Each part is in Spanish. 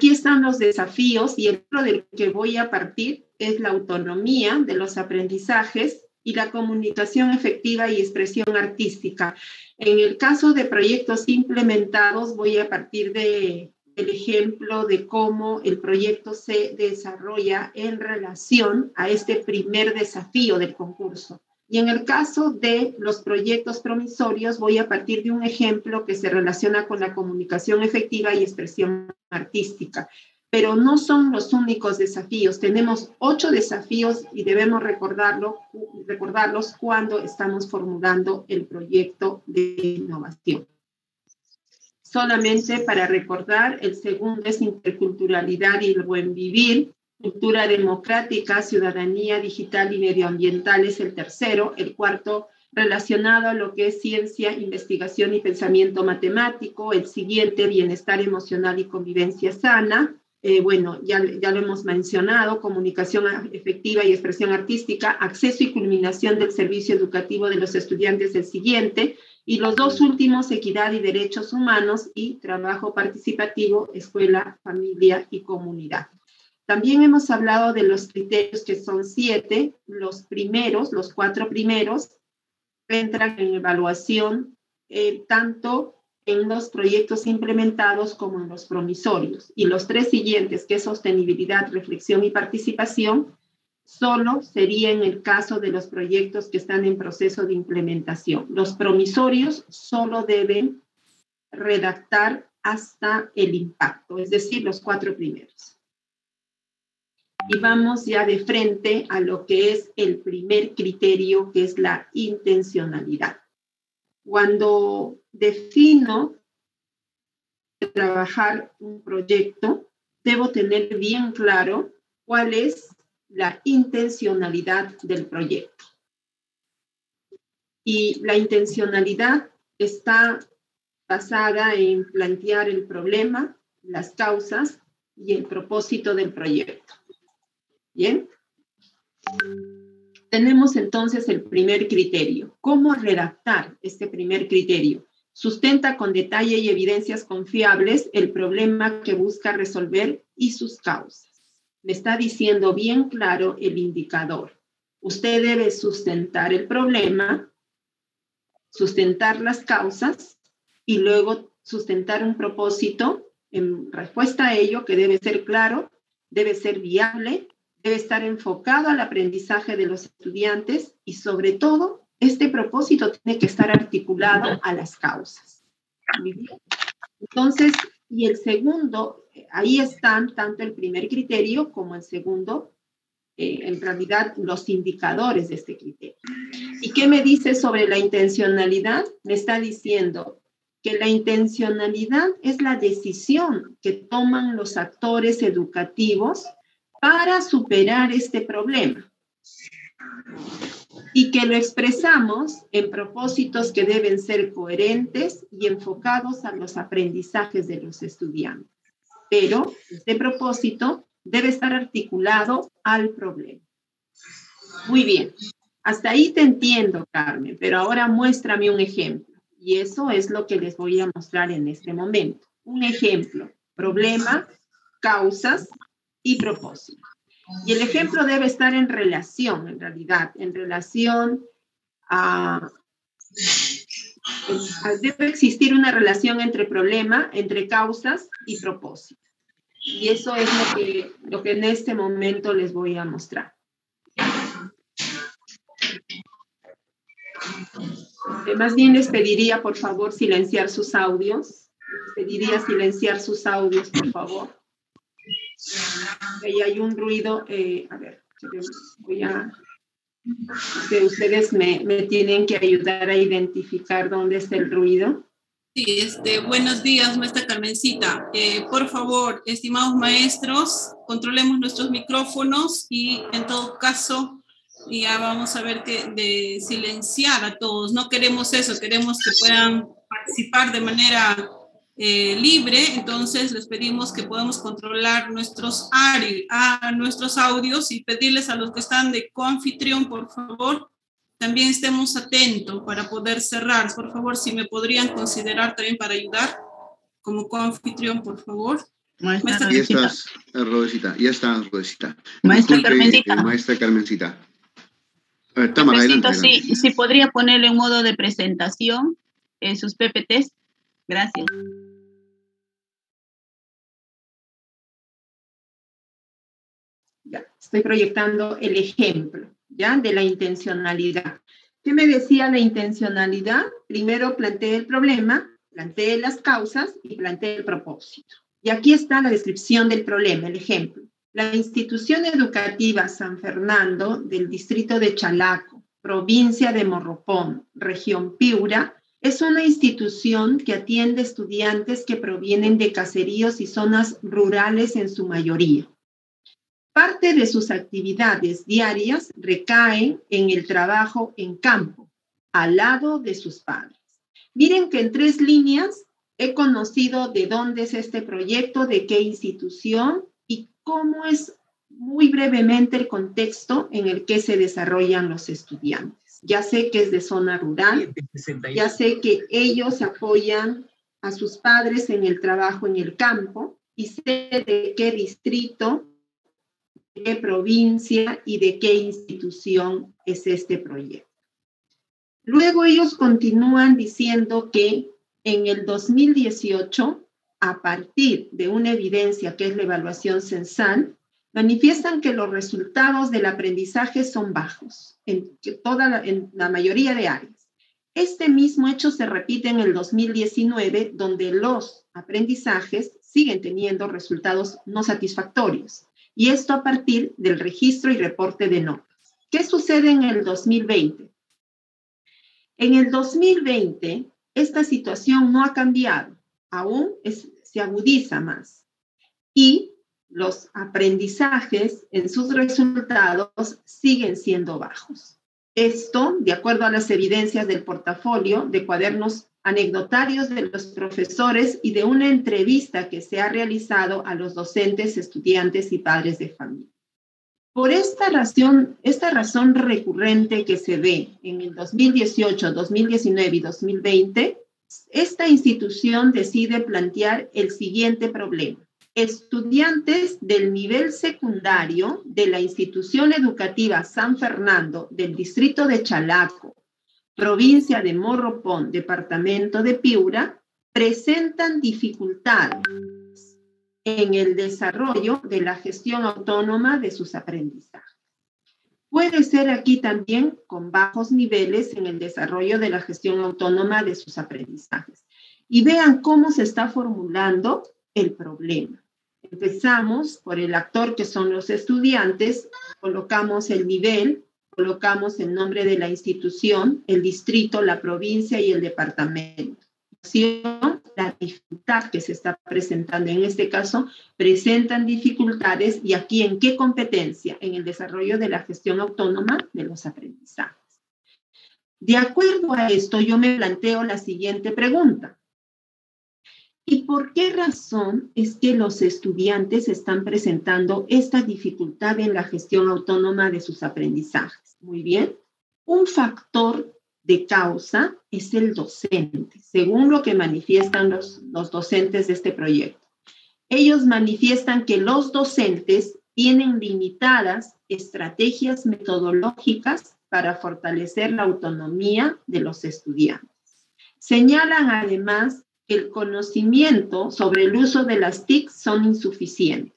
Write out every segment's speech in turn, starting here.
Aquí están los desafíos y el del que voy a partir es la autonomía de los aprendizajes y la comunicación efectiva y expresión artística. En el caso de proyectos implementados, voy a partir del ejemplo de cómo el proyecto se desarrolla en relación a este primer desafío del concurso. Y en el caso de los proyectos promisorios, voy a partir de un ejemplo que se relaciona con la comunicación efectiva y expresión artística. Pero no son los únicos desafíos. Tenemos 8 desafíos y debemos recordarlos cuando estamos formulando el proyecto de innovación. Solamente para recordar, el segundo es interculturalidad y el buen vivir. Cultura democrática, ciudadanía digital y medioambiental es el tercero. El cuarto, relacionado a lo que es ciencia, investigación y pensamiento matemático. El siguiente, bienestar emocional y convivencia sana. Bueno, ya lo hemos mencionado, comunicación efectiva y expresión artística, acceso y culminación del servicio educativo de los estudiantes del siguiente, y los 2 últimos, equidad y derechos humanos y trabajo participativo, escuela, familia y comunidad. También hemos hablado de los criterios que son 7, los 4 primeros, entran en evaluación tanto en los proyectos implementados como en los promisorios. Y los 3 siguientes, que es sostenibilidad, reflexión y participación, solo sería en el caso de los proyectos que están en proceso de implementación. Los promisorios solo deben redactar hasta el impacto, es decir, los 4 primeros. Y vamos ya de frente a lo que es el primer criterio, que es la intencionalidad. Cuando defino trabajar un proyecto, debo tener bien claro cuál es la intencionalidad del proyecto. Y la intencionalidad está basada en plantear el problema, las causas y el propósito del proyecto. ¿Bien? Tenemos entonces el primer criterio. ¿Cómo redactar este primer criterio? Sustenta con detalle y evidencias confiables el problema que busca resolver y sus causas. Me está diciendo bien claro el indicador. Usted debe sustentar el problema, sustentar las causas y luego sustentar un propósito en respuesta a ello que debe ser claro, debe ser viable, debe estar enfocado al aprendizaje de los estudiantes y sobre todo, este propósito tiene que estar articulado a las causas. Muy bien. Entonces, y el segundo, ahí están tanto el primer criterio como el segundo, en realidad los indicadores de este criterio. ¿Y qué me dice sobre la intencionalidad? Me está diciendo que la intencionalidad es la decisión que toman los actores educativos para superar este problema y que lo expresamos en propósitos que deben ser coherentes y enfocados a los aprendizajes de los estudiantes. Pero este propósito debe estar articulado al problema. Muy bien, hasta ahí te entiendo, Carmen, pero ahora muéstrame un ejemplo. Y eso es lo que les voy a mostrar en este momento. Un ejemplo, problema, causas y propósito. Y el ejemplo debe estar en relación, en realidad, en relación a... Debe existir una relación entre problema, entre causas y propósito. Y eso es lo que en este momento les voy a mostrar. Más bien les pediría, por favor, silenciar sus audios. Les pediría silenciar sus audios, por favor. Ahí hay un ruido. A ver, voy a... Ustedes me tienen que ayudar a identificar dónde está el ruido. Sí, buenos días, maestra Carmencita. Por favor, estimados maestros, controlemos nuestros micrófonos y en todo caso ya vamos a ver de silenciar a todos. No queremos eso, queremos que puedan participar de manera libre. Entonces les pedimos que podamos controlar nuestros audios y pedirles a los que están de coanfitrión, por favor, también estemos atentos para poder cerrar. Por favor, si me podrían considerar también para ayudar como coanfitrión, por favor. Maestra Maestra- Ya Carmencita. estás, Rodecita. Ya está, Rodecita. Maestra Disculpe, Carmencita. maestra Carmencita. A ver, Tamara, adelante, Jefecito, adelante. sí podría ponerle en modo de presentación sus PPTs. Gracias. Ya, estoy proyectando el ejemplo, ¿ya? De la intencionalidad. ¿Qué me decía la intencionalidad? Primero planteé el problema, planteé las causas y planteé el propósito. Y aquí está la descripción del problema, el ejemplo. La institución educativa San Fernando del distrito de Chalaco, provincia de Morropón, región Piura, es una institución que atiende estudiantes que provienen de caseríos y zonas rurales en su mayoría. Parte de sus actividades diarias recaen en el trabajo en campo, al lado de sus padres. Miren que en 3 líneas he conocido de dónde es este proyecto, de qué institución y cómo es muy brevemente el contexto en el que se desarrollan los estudiantes. Ya sé que es de zona rural, ya sé que ellos apoyan a sus padres en el trabajo en el campo y sé de qué distrito, de qué provincia y de qué institución es este proyecto. Luego ellos continúan diciendo que en el 2018, a partir de una evidencia que es la evaluación censal, manifiestan que los resultados del aprendizaje son bajos en la mayoría de áreas. Este mismo hecho se repite en el 2019, donde los aprendizajes siguen teniendo resultados no satisfactorios. Y esto a partir del registro y reporte de notas. ¿Qué sucede en el 2020? En el 2020, esta situación no ha cambiado, aún se agudiza más. Y los aprendizajes en sus resultados siguen siendo bajos. Esto, de acuerdo a las evidencias del portafolio de cuadernos anecdotarios de los profesores y de una entrevista que se ha realizado a los docentes, estudiantes y padres de familia. Por esta razón recurrente que se ve en el 2018, 2019 y 2020, esta institución decide plantear el siguiente problema. Estudiantes del nivel secundario de la institución educativa San Fernando del distrito de Chalaco, provincia de Morropón, departamento de Piura, presentan dificultades en el desarrollo de la gestión autónoma de sus aprendizajes. Puede ser aquí también con bajos niveles en el desarrollo de la gestión autónoma de sus aprendizajes. Y vean cómo se está formulando el problema. Empezamos por el actor que son los estudiantes, colocamos el nivel, colocamos el nombre de la institución, el distrito, la provincia y el departamento. La dificultad que se está presentando en este caso, presentan dificultades y aquí en qué competencia, en el desarrollo de la gestión autónoma de los aprendizajes. De acuerdo a esto, yo me planteo la siguiente pregunta. ¿Y por qué razón es que los estudiantes están presentando esta dificultad en la gestión autónoma de sus aprendizajes? Muy bien, un factor de causa es el docente, según lo que manifiestan los docentes de este proyecto. Ellos manifiestan que los docentes tienen limitadas estrategias metodológicas para fortalecer la autonomía de los estudiantes. Señalan además que el conocimiento sobre el uso de las TIC son insuficientes.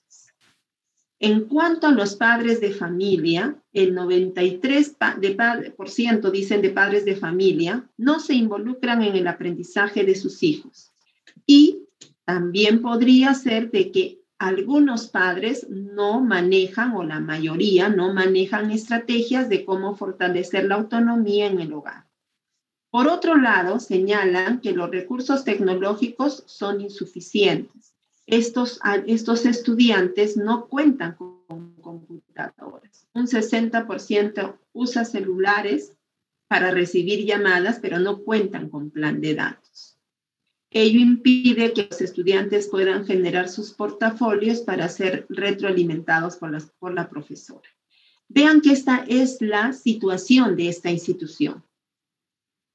En cuanto a los padres de familia, el 93% dicen de padres de familia no se involucran en el aprendizaje de sus hijos. Y también podría ser de que algunos padres no manejan, o la mayoría no manejan estrategias de cómo fortalecer la autonomía en el hogar. Por otro lado, señalan que los recursos tecnológicos son insuficientes. Estos estudiantes no cuentan con computadoras. Un 60% usa celulares para recibir llamadas, pero no cuentan con plan de datos. Ello impide que los estudiantes puedan generar sus portafolios para ser retroalimentados por la profesora. Vean que esta es la situación de esta institución.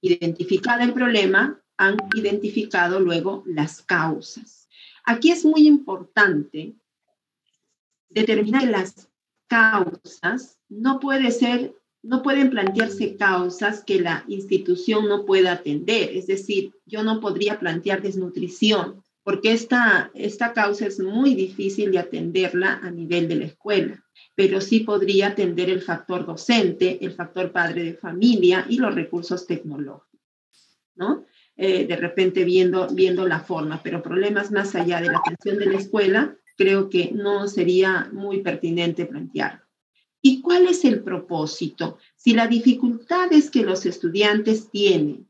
Identificado el problema, han identificado luego las causas. Aquí es muy importante determinar las causas. No pueden plantearse causas que la institución no pueda atender. Es decir, yo no podría plantear desnutrición, porque esta causa es muy difícil de atenderla a nivel de la escuela, pero sí podría atender el factor docente, el factor padre de familia y los recursos tecnológicos, ¿no? De repente viendo la forma, pero problemas más allá de la atención de la escuela, creo que no sería muy pertinente plantear. ¿Y cuál es el propósito? Si la dificultad es que los estudiantes tienen,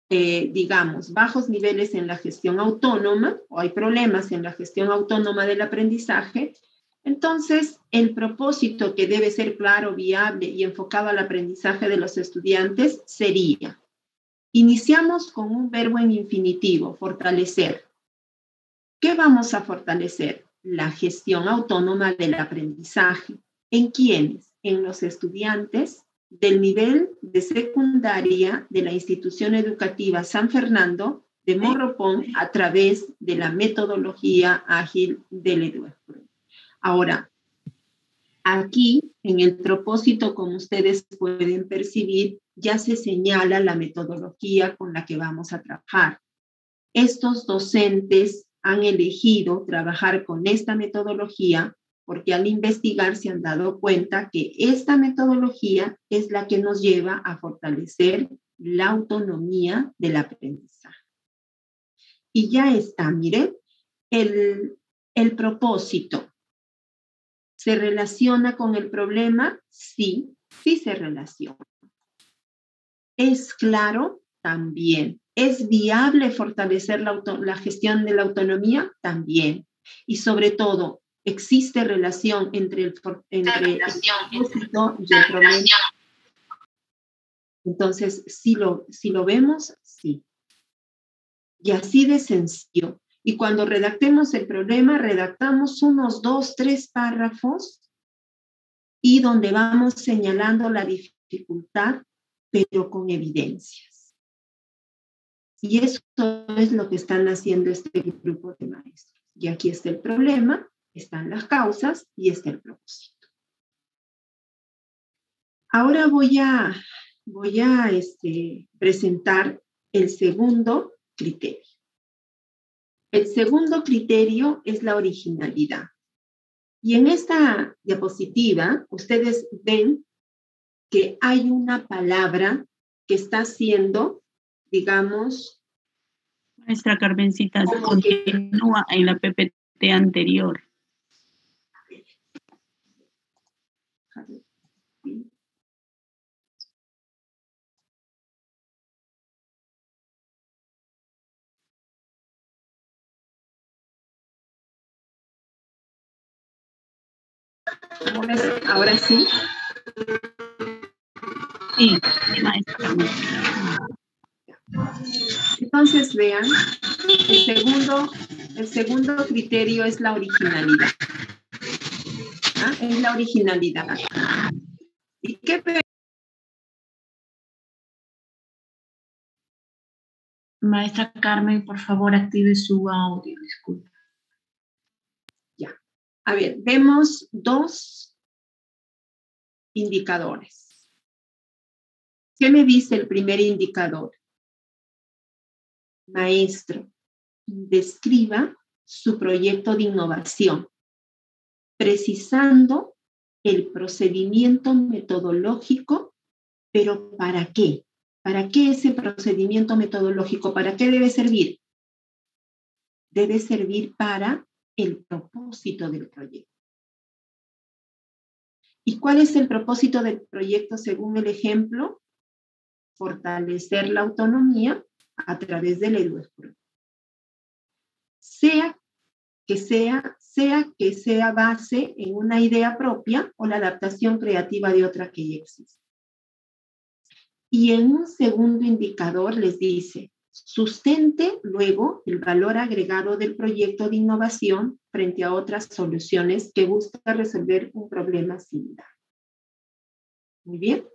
digamos, bajos niveles en la gestión autónoma, o hay problemas en la gestión autónoma del aprendizaje, entonces el propósito, que debe ser claro, viable y enfocado al aprendizaje de los estudiantes, sería: iniciamos con un verbo en infinitivo, fortalecer. ¿Qué vamos a fortalecer? La gestión autónoma del aprendizaje. ¿En quiénes? En los estudiantes del nivel de secundaria de la institución educativa San Fernando de Morropón, a través de la metodología ágil del EduExpro. Ahora, aquí, en el propósito, como ustedes pueden percibir, ya se señala la metodología con la que vamos a trabajar. Estos docentes han elegido trabajar con esta metodología porque al investigar se han dado cuenta que esta metodología es la que nos lleva a fortalecer la autonomía del aprendizaje. Y ya está, miren, el propósito. ¿Se relaciona con el problema? Sí, sí se relaciona. ¿Es claro? También. ¿Es viable fortalecer la gestión de la autonomía? También. Y sobre todo, ¿existe relación entre el propósito y el problema? Entonces, si lo vemos, sí. Y así de sencillo. Y cuando redactemos el problema, redactamos unos 2, 3 párrafos y donde vamos señalando la dificultad, pero con evidencias. Y eso es lo que están haciendo este grupo de maestros. Y aquí está el problema, están las causas y está el propósito. Ahora voy a presentar el segundo criterio. El segundo criterio es la originalidad. Y en esta diapositiva, ustedes ven que hay una palabra que está siendo, digamos... Maestra Carmencita, continúa en la PPT anterior. Ahora sí. Sí, maestra. Entonces, vean, el segundo criterio es la originalidad. ¿Ah? Es la originalidad. ¿Y qué? Maestra Carmen, por favor, active su audio, disculpe. Ya. A ver, vemos 2 indicadores. ¿Qué me dice el primer indicador? Maestro, describa su proyecto de innovación, precisando el procedimiento metodológico, pero ¿para qué? ¿Para qué ese procedimiento metodológico? ¿Para qué debe servir? Debe servir para el propósito del proyecto. ¿Y cuál es el propósito del proyecto según el ejemplo? Fortalecer la autonomía a través del EduExpro. Sea que sea base en una idea propia o la adaptación creativa de otra que ya existe. Y en un segundo indicador les dice, sustente luego el valor agregado del proyecto de innovación frente a otras soluciones que busca resolver un problema similar. Muy bien.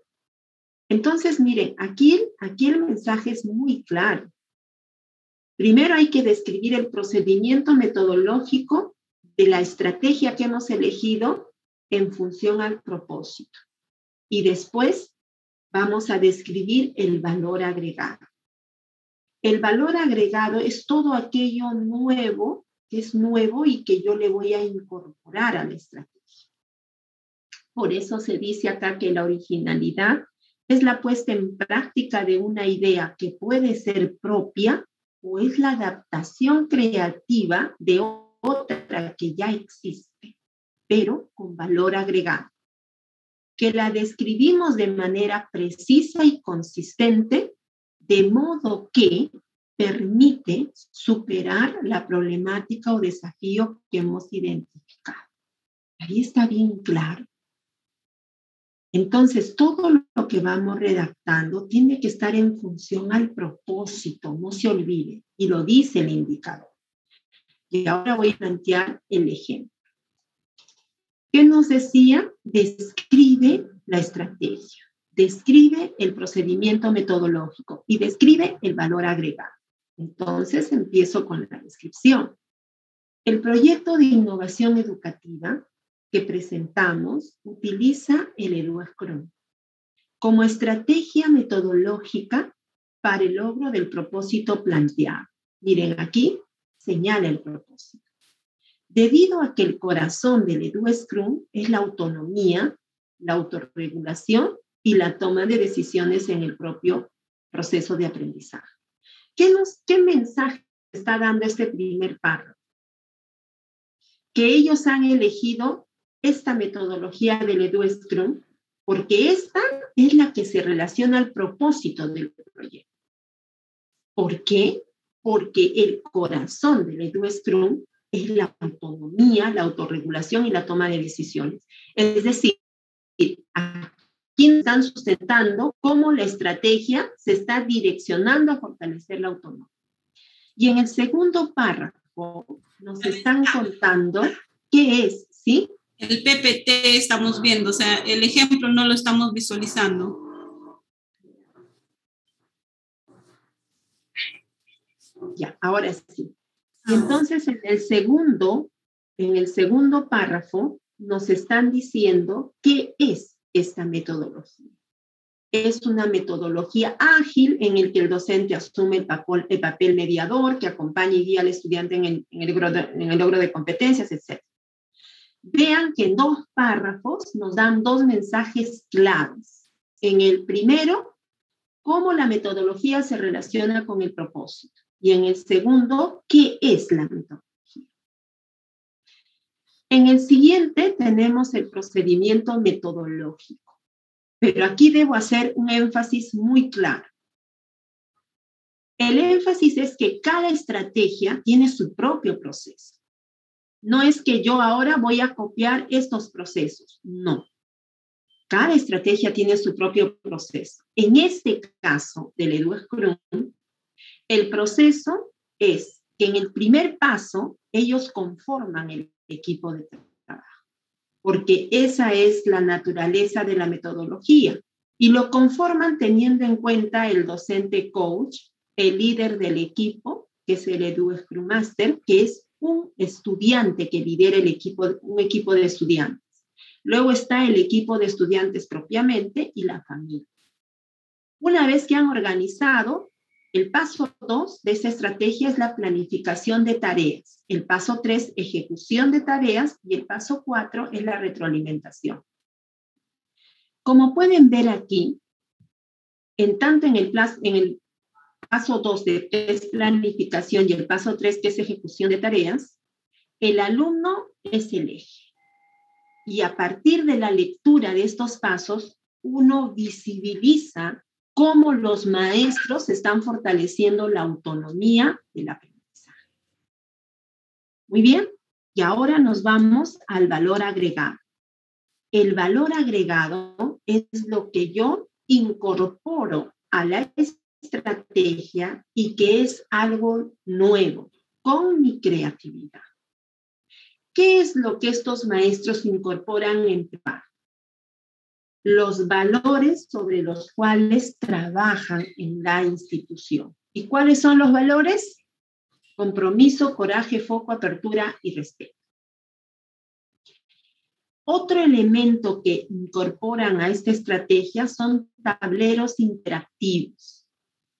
Entonces, miren, aquí el mensaje es muy claro. Primero hay que describir el procedimiento metodológico de la estrategia que hemos elegido en función al propósito. Y después vamos a describir el valor agregado. El valor agregado es todo aquello nuevo, que es nuevo y que yo le voy a incorporar a la estrategia. Por eso se dice acá que la originalidad es la puesta en práctica de una idea que puede ser propia o es la adaptación creativa de otra que ya existe, pero con valor agregado, que la describimos de manera precisa y consistente, de modo que permite superar la problemática o desafío que hemos identificado. Ahí está bien claro. Entonces, todo lo que vamos redactando tiene que estar en función al propósito, no se olvide, y lo dice el indicador. Y ahora voy a plantear el ejemplo. ¿Qué nos decía? Describe la estrategia, describe el procedimiento metodológico y describe el valor agregado. Entonces, empiezo con la descripción. El proyecto de innovación educativa que presentamos utiliza el EduScrum como estrategia metodológica para el logro del propósito planteado. Miren, aquí señala el propósito. Debido a que el corazón del EduScrum es la autonomía, la autorregulación y la toma de decisiones en el propio proceso de aprendizaje. ¿Qué mensaje está dando este primer párrafo? Que ellos han elegido esta metodología del EduScrum porque esta es la que se relaciona al propósito del proyecto. ¿Por qué? Porque el corazón del EduScrum es la autonomía, la autorregulación y la toma de decisiones. Es decir, aquí están sustentando cómo la estrategia se está direccionando a fortalecer la autonomía. Y en el segundo párrafo nos están contando qué es, ¿sí? El PPT estamos viendo, o sea, el ejemplo no lo estamos visualizando. Ya, ahora sí. Y entonces en el segundo párrafo nos están diciendo qué es esta metodología. Es una metodología ágil en el que el docente asume el papel mediador que acompaña y guía al estudiante en el logro de competencias, etc. Vean que en 2 párrafos nos dan 2 mensajes claves. En el primero, cómo la metodología se relaciona con el propósito. Y en el segundo, ¿qué es la metodología? En el siguiente tenemos el procedimiento metodológico. Pero aquí debo hacer un énfasis muy claro. El énfasis es que cada estrategia tiene su propio proceso. No es que yo ahora voy a copiar estos procesos, no. Cada estrategia tiene su propio proceso. En este caso del EduScrum, el proceso es que en el primer paso ellos conforman el equipo de trabajo, porque esa es la naturaleza de la metodología y lo conforman teniendo en cuenta el docente coach, el líder del equipo, que es el EduScrum Master, que es un estudiante que lidera un equipo de estudiantes. Luego está el equipo de estudiantes propiamente y la familia. Una vez que han organizado, el paso 2 de esta estrategia es la planificación de tareas. El paso 3, ejecución de tareas. Y el paso 4 es la retroalimentación. Como pueden ver aquí, tanto en el paso 2 de es planificación y el paso 3 que es ejecución de tareas, el alumno es el eje. Y a partir de la lectura de estos pasos, uno visibiliza cómo los maestros están fortaleciendo la autonomía del aprendizaje. Muy bien, y ahora nos vamos al valor agregado. El valor agregado es lo que yo incorporo a la estrategia y que es algo nuevo, con mi creatividad. ¿Qué es lo que estos maestros incorporan en PAR? Los valores sobre los cuales trabajan en la institución. ¿Y cuáles son los valores? Compromiso, coraje, foco, apertura y respeto. Otro elemento que incorporan a esta estrategia son tableros interactivos.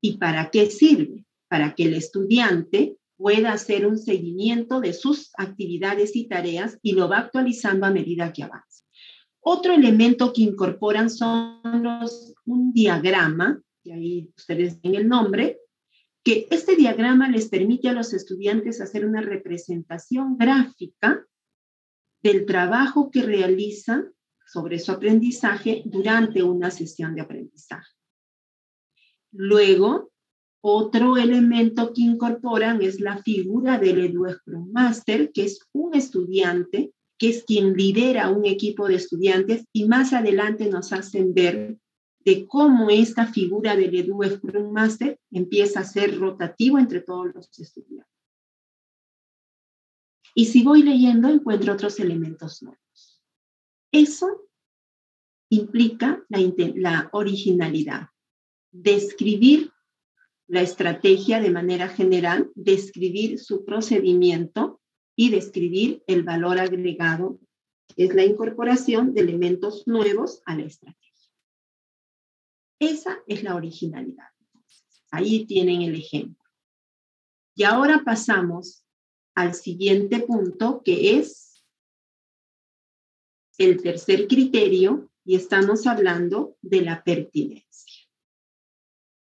¿Y para qué sirve? Para que el estudiante pueda hacer un seguimiento de sus actividades y tareas y lo va actualizando a medida que avanza. Otro elemento que incorporan son un diagrama, y ahí ustedes ven el nombre, que este diagrama les permite a los estudiantes hacer una representación gráfica del trabajo que realizan sobre su aprendizaje durante una sesión de aprendizaje. Luego, otro elemento que incorporan es la figura del Edu Scrum Master, que es un estudiante, que es quien lidera un equipo de estudiantes, y más adelante nos hacen ver de cómo esta figura del Edu Scrum Master empieza a ser rotativo entre todos los estudiantes. Y si voy leyendo, encuentro otros elementos nuevos. Eso implica la originalidad. Describir la estrategia de manera general, describir su procedimiento y describir el valor agregado, que es la incorporación de elementos nuevos a la estrategia. Esa es la originalidad. Ahí tienen el ejemplo. Y ahora pasamos al siguiente punto, que es el tercer criterio, y estamos hablando de la pertinencia.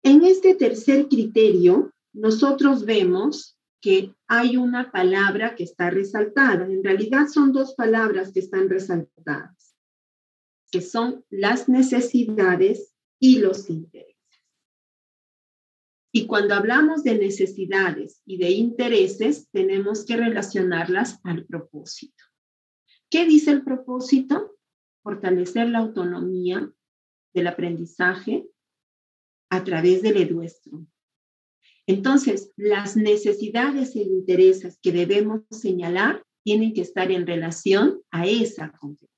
En este tercer criterio, nosotros vemos que hay una palabra que está resaltada. En realidad son dos palabras que están resaltadas, que son las necesidades y los intereses. Y cuando hablamos de necesidades y de intereses, tenemos que relacionarlas al propósito. ¿Qué dice el propósito? Fortalecer la autonomía del aprendizaje a través del Edu Scrum. Entonces, las necesidades e intereses que debemos señalar tienen que estar en relación a esa competencia.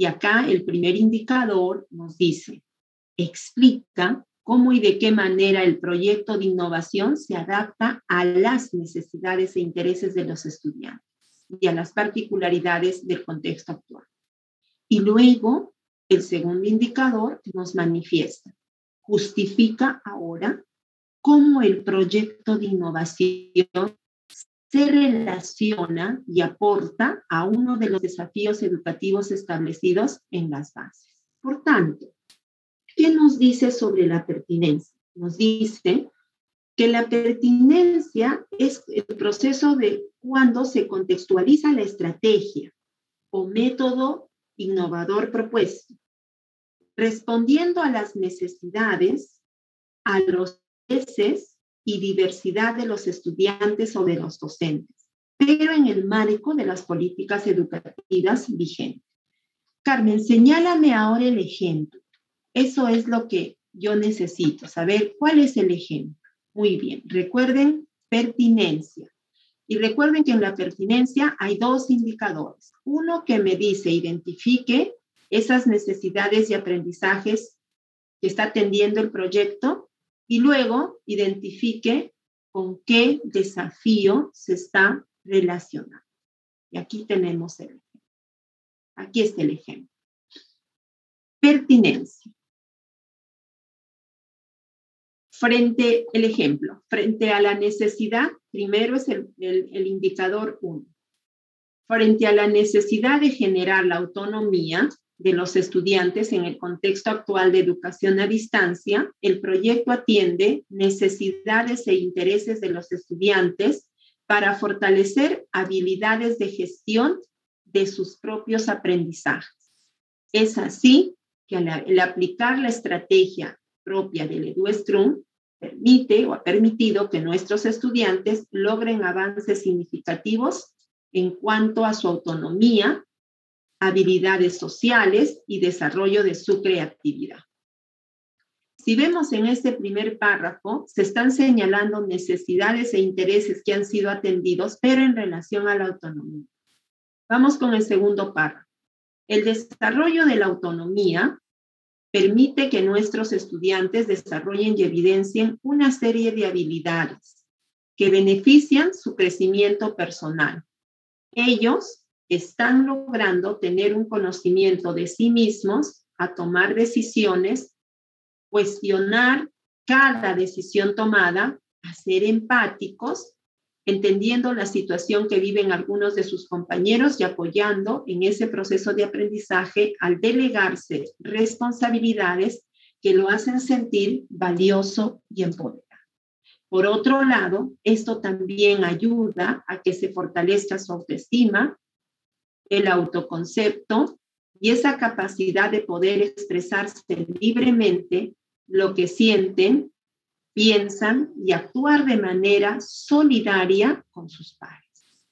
Y acá el primer indicador nos dice, explica cómo y de qué manera el proyecto de innovación se adapta a las necesidades e intereses de los estudiantes y a las particularidades del contexto actual. Y luego, el segundo indicador nos manifiesta, justifica ahora cómo el proyecto de innovación se relaciona y aporta a uno de los desafíos educativos establecidos en las bases. Por tanto, ¿qué nos dice sobre la pertinencia? Nos dice que la pertinencia es el proceso de cuando se contextualiza la estrategia o método innovador propuesto, respondiendo a las necesidades, a los intereses y diversidad de los estudiantes o de los docentes, pero en el marco de las políticas educativas vigentes. Carmen, señálame ahora el ejemplo. Eso es lo que yo necesito, saber cuál es el ejemplo. Muy bien, recuerden pertinencia. Y recuerden que en la pertinencia hay dos indicadores. Uno que me dice, identifique esas necesidades y aprendizajes que está atendiendo el proyecto y luego identifique con qué desafío se está relacionando. Y aquí tenemos el ejemplo. Aquí está el ejemplo. Pertinencia. Frente a la necesidad, primero es el indicador 1. Frente a la necesidad de generar la autonomía de los estudiantes en el contexto actual de educación a distancia, el proyecto atiende necesidades e intereses de los estudiantes para fortalecer habilidades de gestión de sus propios aprendizajes. Es así que el aplicar la estrategia propia del Edu Scrum permite o ha permitido que nuestros estudiantes logren avances significativos en cuanto a su autonomía, habilidades sociales y desarrollo de su creatividad. Si vemos en este primer párrafo, se están señalando necesidades e intereses que han sido atendidos, pero en relación a la autonomía. Vamos con el segundo párrafo. El desarrollo de la autonomía permite que nuestros estudiantes desarrollen y evidencien una serie de habilidades que benefician su crecimiento personal. Ellos están logrando tener un conocimiento de sí mismos, a tomar decisiones, cuestionar cada decisión tomada, a ser empáticos, entendiendo la situación que viven algunos de sus compañeros y apoyando en ese proceso de aprendizaje al delegarse responsabilidades que lo hacen sentir valioso y empoderado. Por otro lado, esto también ayuda a que se fortalezca su autoestima, el autoconcepto y esa capacidad de poder expresarse libremente lo que sienten, piensan y actuar de manera solidaria con sus pares.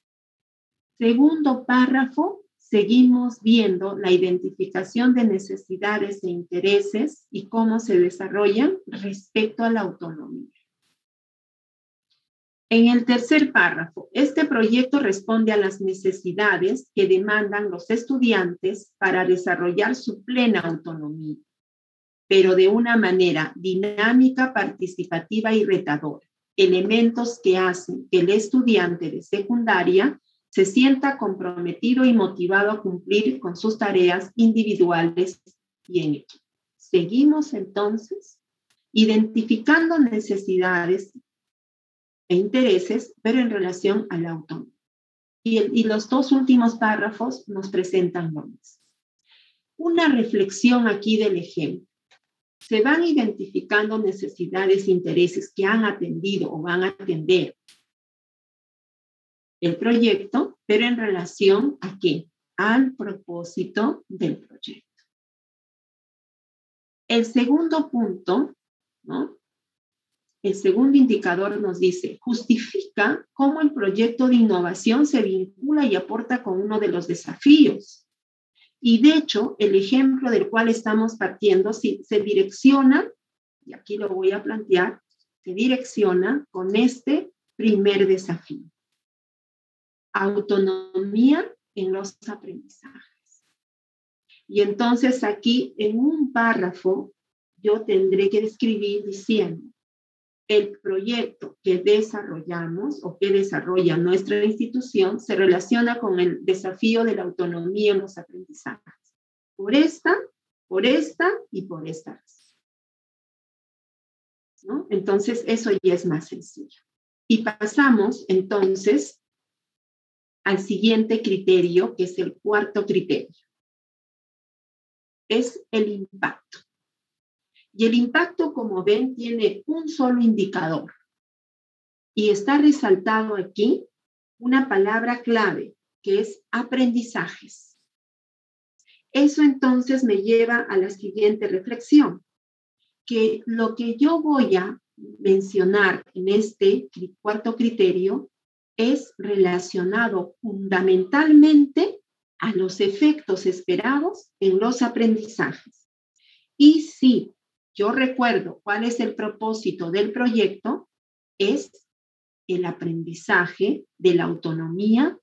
Segundo párrafo, seguimos viendo la identificación de necesidades e intereses y cómo se desarrollan respecto a la autonomía. En el tercer párrafo, este proyecto responde a las necesidades que demandan los estudiantes para desarrollar su plena autonomía, pero de una manera dinámica, participativa y retadora. Elementos que hacen que el estudiante de secundaria se sienta comprometido y motivado a cumplir con sus tareas individuales y en equipo. Seguimos entonces identificando necesidades e intereses, pero en relación a la autonomía. Y los dos últimos párrafos nos presentan lo mismo. Una reflexión aquí del ejemplo. Se van identificando necesidades e intereses que han atendido o van a atender el proyecto, pero en relación a ¿qué? Al propósito del proyecto. El segundo punto, ¿no? El segundo indicador nos dice, justifica cómo el proyecto de innovación se vincula y aporta con uno de los desafíos. Y de hecho, el ejemplo del cual estamos partiendo se direcciona, y aquí lo voy a plantear, se direcciona con este primer desafío. Autonomía en los aprendizajes. Y entonces aquí en un párrafo yo tendré que describir diciendo, el proyecto que desarrollamos o que desarrolla nuestra institución se relaciona con el desafío de la autonomía en los aprendizajes. Por esta y por esta razón, ¿no? Entonces, eso ya es más sencillo. Y pasamos, entonces, al siguiente criterio, que es el cuarto criterio. Es el impacto. Y el impacto, como ven, tiene un solo indicador. Y está resaltado aquí una palabra clave, que es aprendizajes. Eso entonces me lleva a la siguiente reflexión, que lo que yo voy a mencionar en este cuarto criterio es relacionado fundamentalmente a los efectos esperados en los aprendizajes. Y si yo recuerdo cuál es el propósito del proyecto, es el aprendizaje de la autonomía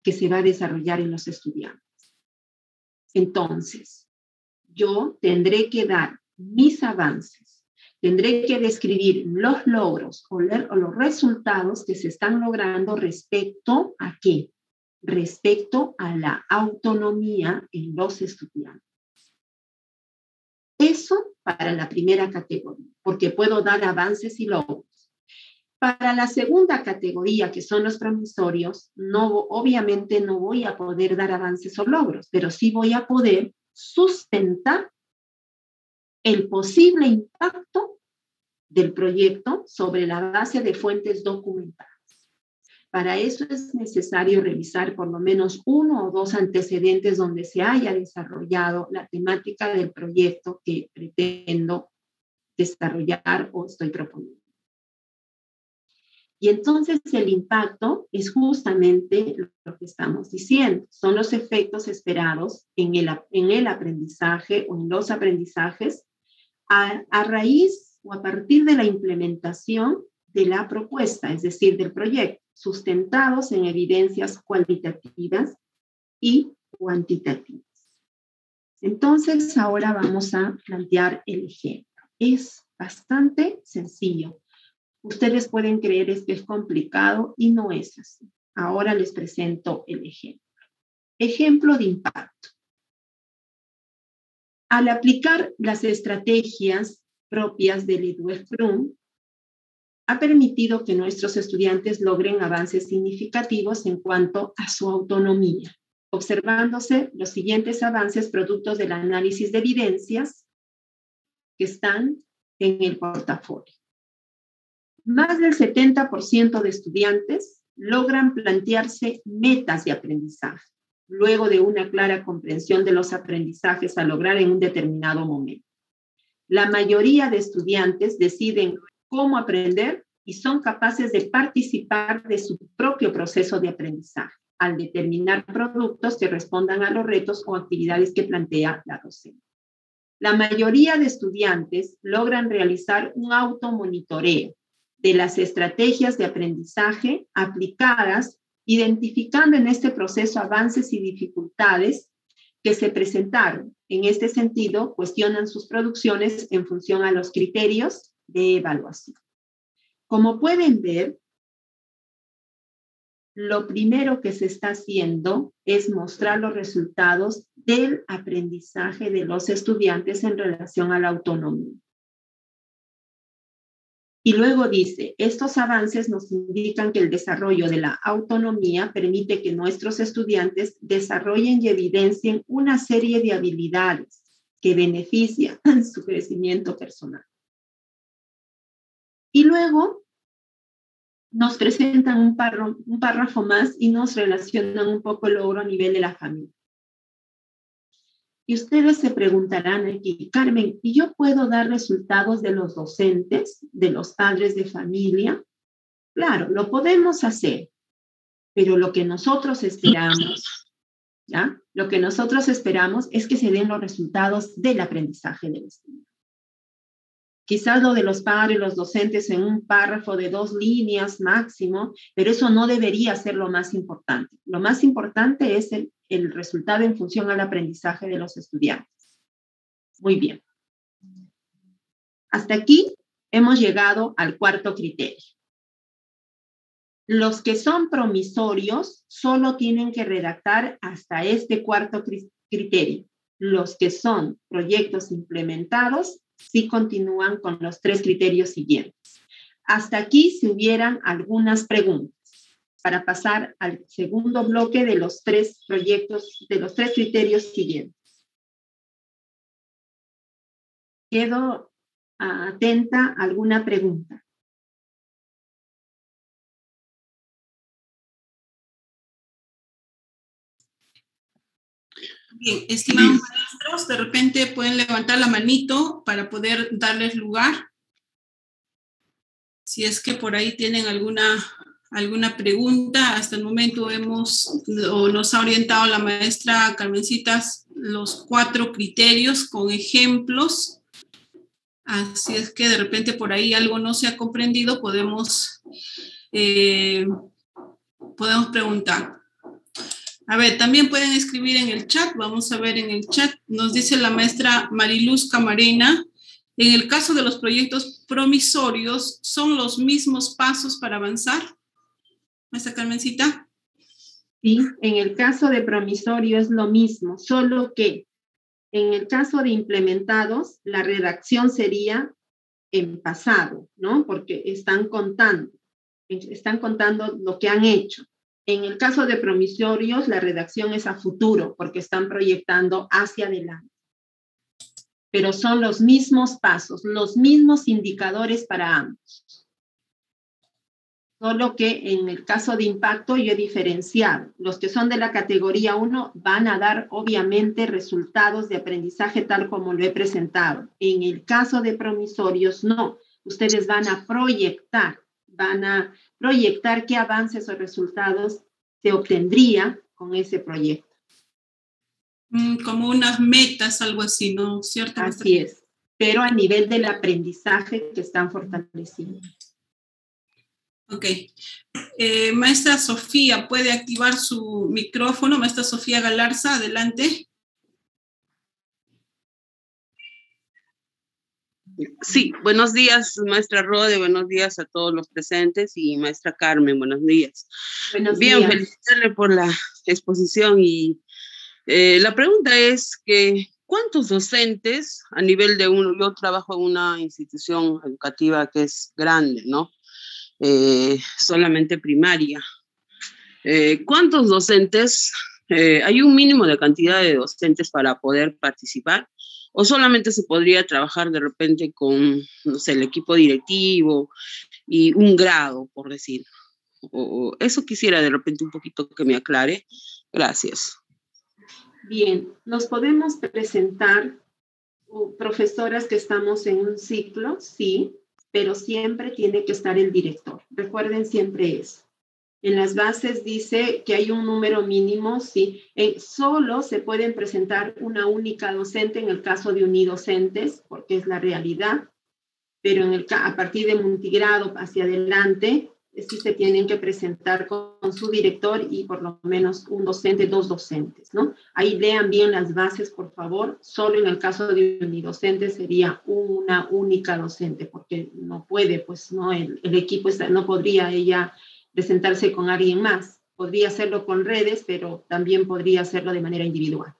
que se va a desarrollar en los estudiantes. Entonces, yo tendré que dar mis avances, tendré que describir los logros o los resultados que se están logrando respecto a qué? Respecto a la autonomía en los estudiantes. Eso para la primera categoría, porque puedo dar avances y logros. Para la segunda categoría, que son los promisorios, obviamente no voy a poder dar avances o logros, pero sí voy a poder sustentar el posible impacto del proyecto sobre la base de fuentes documentadas. Para eso es necesario revisar por lo menos 1 o 2 antecedentes donde se haya desarrollado la temática del proyecto que pretendo desarrollar o estoy proponiendo. Y entonces el impacto es justamente lo que estamos diciendo. Son los efectos esperados en el aprendizaje o en los aprendizajes a raíz o a partir de la implementación de la propuesta, es decir, del proyecto, sustentados en evidencias cualitativas y cuantitativas. Entonces, ahora vamos a plantear el ejemplo. Es bastante sencillo. Ustedes pueden creer que es complicado y no es así. Ahora les presento el ejemplo. Ejemplo de impacto. Al aplicar las estrategias propias del EduScrum, ha permitido que nuestros estudiantes logren avances significativos en cuanto a su autonomía, observándose los siguientes avances productos del análisis de evidencias que están en el portafolio. Más del 70% de estudiantes logran plantearse metas de aprendizaje, luego de una clara comprensión de los aprendizajes a lograr en un determinado momento. La mayoría de estudiantes deciden cómo aprender y son capaces de participar de su propio proceso de aprendizaje al determinar productos que respondan a los retos o actividades que plantea la docente. La mayoría de estudiantes logran realizar un automonitoreo de las estrategias de aprendizaje aplicadas, identificando en este proceso avances y dificultades que se presentaron. En este sentido, cuestionan sus producciones en función a los criterios de evaluación. Como pueden ver, lo primero que se está haciendo es mostrar los resultados del aprendizaje de los estudiantes en relación a la autonomía. Y luego dice, estos avances nos indican que el desarrollo de la autonomía permite que nuestros estudiantes desarrollen y evidencien una serie de habilidades que benefician su crecimiento personal. Y luego nos presentan un párrafo más y nos relacionan un poco el logro a nivel de la familia. Y ustedes se preguntarán aquí, Carmen, ¿y yo puedo dar resultados de los docentes, de los padres de familia? Claro, lo podemos hacer, pero lo que nosotros esperamos, ¿ya? Lo que nosotros esperamos es que se den los resultados del aprendizaje del estudiante. Quizás lo de los padres, los docentes en un párrafo de 2 líneas máximo, pero eso no debería ser lo más importante. Lo más importante es el resultado en función al aprendizaje de los estudiantes. Muy bien. Hasta aquí hemos llegado al cuarto criterio. Los que son promisorios solo tienen que redactar hasta este cuarto criterio. Los que son proyectos implementados sí continúan con los 3 criterios siguientes. Hasta aquí si hubieran algunas preguntas para pasar al segundo bloque de los 3 proyectos, de los 3 criterios siguientes. Quedo atenta a alguna pregunta. Bien, estimados maestros, de repente pueden levantar la manito para poder darles lugar. Si es que por ahí tienen alguna pregunta, hasta el momento nos ha orientado la maestra Carmencita los 4 criterios con ejemplos. Así es que de repente por ahí algo no se ha comprendido, podemos preguntar. A ver, también pueden escribir en el chat. Vamos a ver en el chat. Nos dice la maestra Mariluz Camarena. En el caso de los proyectos promisorios, ¿son los mismos pasos para avanzar? Maestra Carmencita. Sí, en el caso de promisorio es lo mismo, solo que en el caso de implementados, la redacción sería en pasado, ¿no? Porque están contando lo que han hecho. En el caso de promisorios, la redacción es a futuro, porque están proyectando hacia adelante. Pero son los mismos pasos, los mismos indicadores para ambos. Solo que en el caso de impacto yo he diferenciado. Los que son de la categoría 1 van a dar obviamente resultados de aprendizaje tal como lo he presentado. En el caso de promisorios, no. Ustedes van a proyectar qué avances o resultados se obtendría con ese proyecto. Como unas metas, algo así, ¿no? ¿Cierto? Así es, pero a nivel del aprendizaje que están fortaleciendo. Ok. Maestra Sofía, ¿puede activar su micrófono? Maestra Sofía Galarza, adelante. Sí, buenos días, maestra Rode, buenos días a todos los presentes y maestra Carmen, buenos días. Buenos Bien, días. felicitarle por la exposición y la pregunta es que ¿cuántos docentes a nivel de uno? Yo trabajo en una institución educativa que es grande, ¿no? Solamente primaria. ¿Cuántos docentes? ¿Hay un mínimo de cantidad de docentes para poder participar? ¿O solamente se podría trabajar de repente con, no sé, el equipo directivo y un grado, por decir? O eso quisiera de repente un poquito que me aclare. Gracias. Bien, nos podemos presentar profesoras que estamos en un ciclo, sí, pero siempre tiene que estar el director. Recuerden siempre eso. En las bases dice que hay un número mínimo, sí. Solo se pueden presentar una única docente en el caso de unidocentes, porque es la realidad, pero a partir de multigrado hacia adelante, sí se tienen que presentar con su director y por lo menos un docente, 2 docentes, ¿no? Ahí lean bien las bases, por favor. Solo en el caso de unidocente sería una única docente, porque no puede, pues, ¿no? El equipo no podría ella presentarse con alguien más. Podría hacerlo con redes, pero también podría hacerlo de manera individual.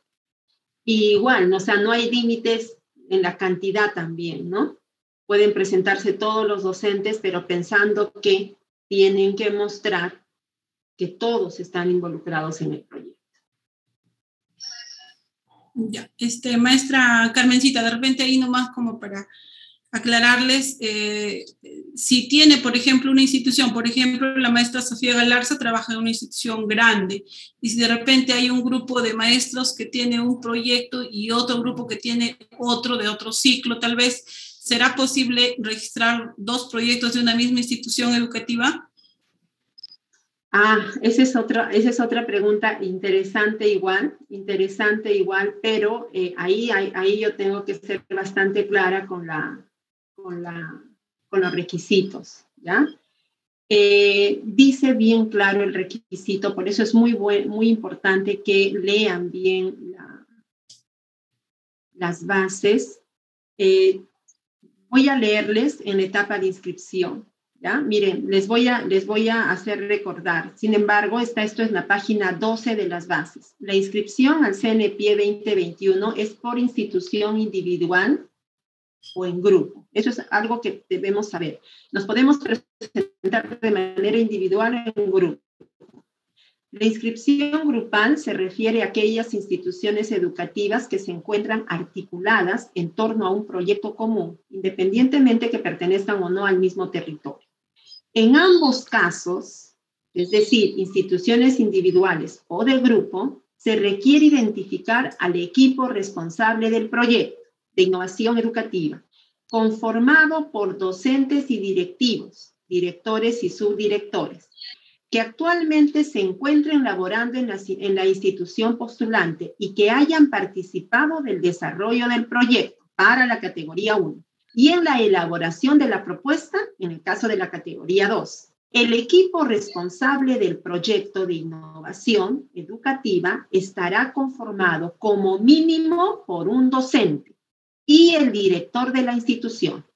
Y igual, ¿no? O sea, no hay límites en la cantidad también, ¿no? Pueden presentarse todos los docentes, pero pensando que tienen que mostrar que todos están involucrados en el proyecto. Ya, maestra Carmencita, de repente ahí nomás como para aclararles, si tiene, por ejemplo, una institución, por ejemplo, la maestra Sofía Galarza trabaja en una institución grande, y si de repente hay un grupo de maestros que tiene un proyecto y otro grupo que tiene otro de otro ciclo, tal vez, ¿será posible registrar 2 proyectos de una misma institución educativa? Esa es otra pregunta interesante igual, pero ahí yo tengo que ser bastante clara con los requisitos, ¿ya? Dice bien claro el requisito, por eso es muy importante que lean bien las bases. Voy a leerles en la etapa de inscripción, ¿ya? Miren, les voy a hacer recordar. Sin embargo, esto es la página 12 de las bases. La inscripción al CNPie 2021 es por institución individual o en grupo. Eso es algo que debemos saber. Nos podemos presentar de manera individual o en grupo. La inscripción grupal se refiere a aquellas instituciones educativas que se encuentran articuladas en torno a un proyecto común, independientemente que pertenezcan o no al mismo territorio. En ambos casos, es decir, instituciones individuales o de grupo, se requiere identificar al equipo responsable del proyecto de innovación educativa, conformado por docentes y directivos, directores y subdirectores, que actualmente se encuentren laborando en la institución postulante y que hayan participado del desarrollo del proyecto para la categoría 1 y en la elaboración de la propuesta en el caso de la categoría 2. El equipo responsable del proyecto de innovación educativa estará conformado como mínimo por un docente y el director de la institución.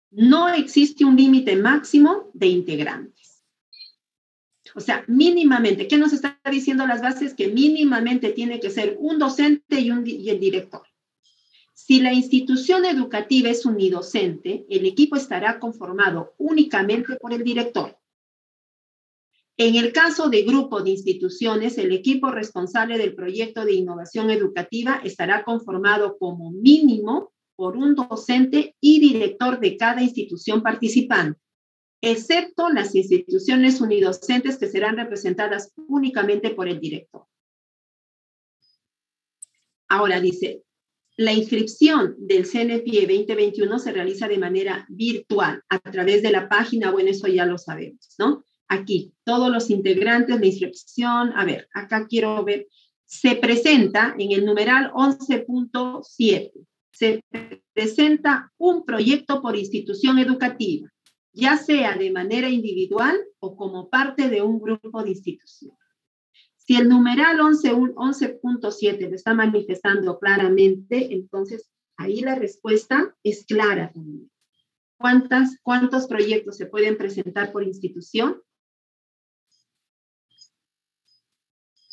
No existe un límite máximo de integrantes. O sea, mínimamente, ¿qué nos está diciendo las bases? Que mínimamente tiene que ser un docente y el director. Si la institución educativa es unidocente, el equipo estará conformado únicamente por el director. En el caso de grupo de instituciones, el equipo responsable del proyecto de innovación educativa estará conformado como mínimo por un docente y director de cada institución participante, excepto las instituciones unidocentes que serán representadas únicamente por el director. Ahora dice, la inscripción del CNPie 2021 se realiza de manera virtual a través de la página, bueno, eso ya lo sabemos, ¿no? Aquí, todos los integrantes de inscripción, a ver, acá quiero ver, se presenta en el numeral 11.7, se presenta un proyecto por institución educativa, ya sea de manera individual o como parte de un grupo de instituciones. Si el numeral 11.7 lo está manifestando claramente, entonces Ahí la respuesta es clara también. ¿Cuántos proyectos se pueden presentar por institución?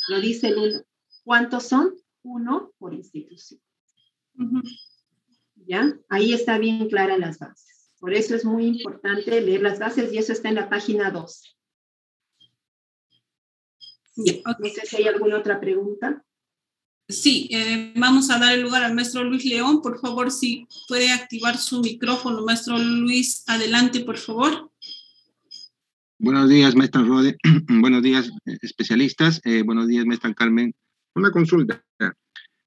Lo dice el 1. ¿Cuántos son? 1 por institución. ¿Ya? Ahí está bien clara las bases. Por eso es muy importante leer las bases y eso está en la página 12. Okay. No sé si hay alguna otra pregunta. Sí, vamos a dar el lugar al maestro Luis León. Por favor, si puede activar su micrófono. Maestro Luis, adelante, por favor. Buenos días, maestra Rode. Buenos días, especialistas. Buenos días, maestra Carmen. Una consulta.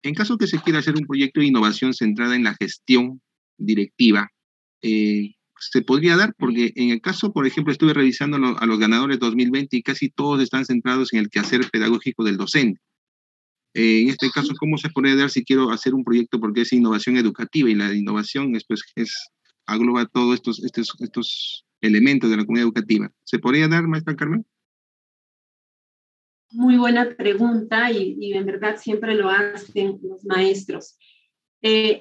En caso que se quiera hacer un proyecto de innovación centrada en la gestión directiva, ¿se podría dar? Porque en el caso, por ejemplo, estuve revisando a los ganadores 2020 y casi todos están centrados en el quehacer pedagógico del docente. En este caso, ¿cómo se podría dar si quiero hacer un proyecto? Porque es innovación educativa y la innovación agloba todos estos elementos de la comunidad educativa. ¿Se podría dar, maestra Carmen? Muy buena pregunta y en verdad siempre lo hacen los maestros.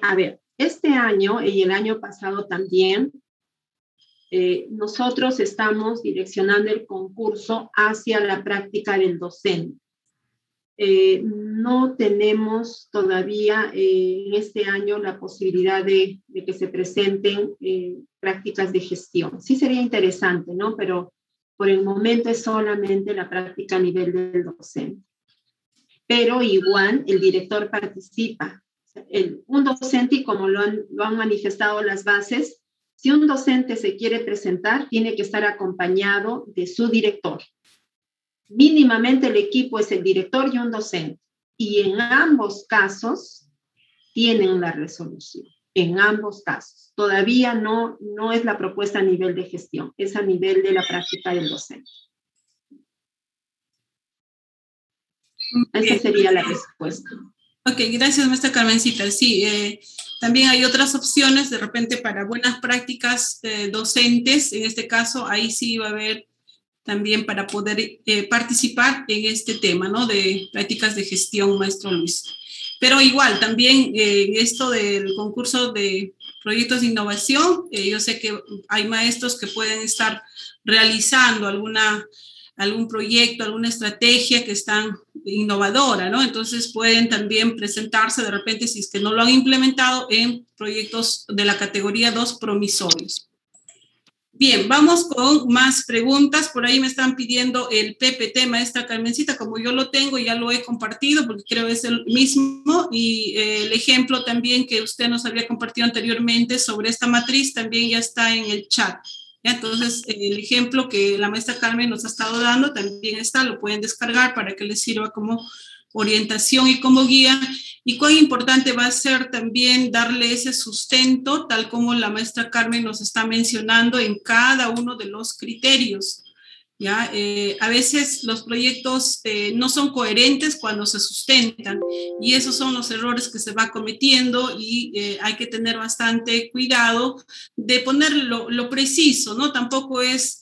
A ver, este año y el año pasado también, nosotros estamos direccionando el concurso hacia la práctica del docente. No tenemos todavía en este año la posibilidad de que se presenten prácticas de gestión. Sí sería interesante, ¿no? Pero por el momento es solamente la práctica a nivel del docente. Pero igual el director participa. Un docente, y como lo han manifestado las bases, si un docente se quiere presentar, tiene que estar acompañado de su director. Mínimamente el equipo es el director y un docente. Y en ambos casos tienen la resolución. En ambos casos. Todavía no es la propuesta a nivel de gestión, es a nivel de la práctica del docente. Esa sería la respuesta. Ok, gracias, maestra Carmencita. Sí, también hay otras opciones, de repente, para buenas prácticas docentes. En este caso, ahí sí va a haber también para poder participar en este tema, ¿no? De prácticas de gestión, maestro Luis. Pero igual, también en esto del concurso de proyectos de innovación, yo sé que hay maestros que pueden estar realizando algún proyecto, alguna estrategia que están innovadora, ¿no? Entonces pueden también presentarse de repente, si es que no lo han implementado, en proyectos de la categoría 2 promisorios. Bien, vamos con más preguntas. Por ahí me están pidiendo el PPT, maestra Carmencita, como yo lo tengo, ya lo he compartido porque creo que es el mismo, y el ejemplo también que usted nos había compartido anteriormente sobre esta matriz también ya está en el chat. ¿Ya? Entonces, el ejemplo que la maestra Carmen nos ha estado dando también está, lo pueden descargar para que les sirva como orientación y como guía. Y cuán importante va a ser también darle ese sustento, tal como la maestra Carmen nos está mencionando, en cada uno de los criterios. ¿Ya? A veces los proyectos no son coherentes cuando se sustentan, y esos son los errores que se va cometiendo, y hay que tener bastante cuidado de poner lo preciso, ¿no? Tampoco es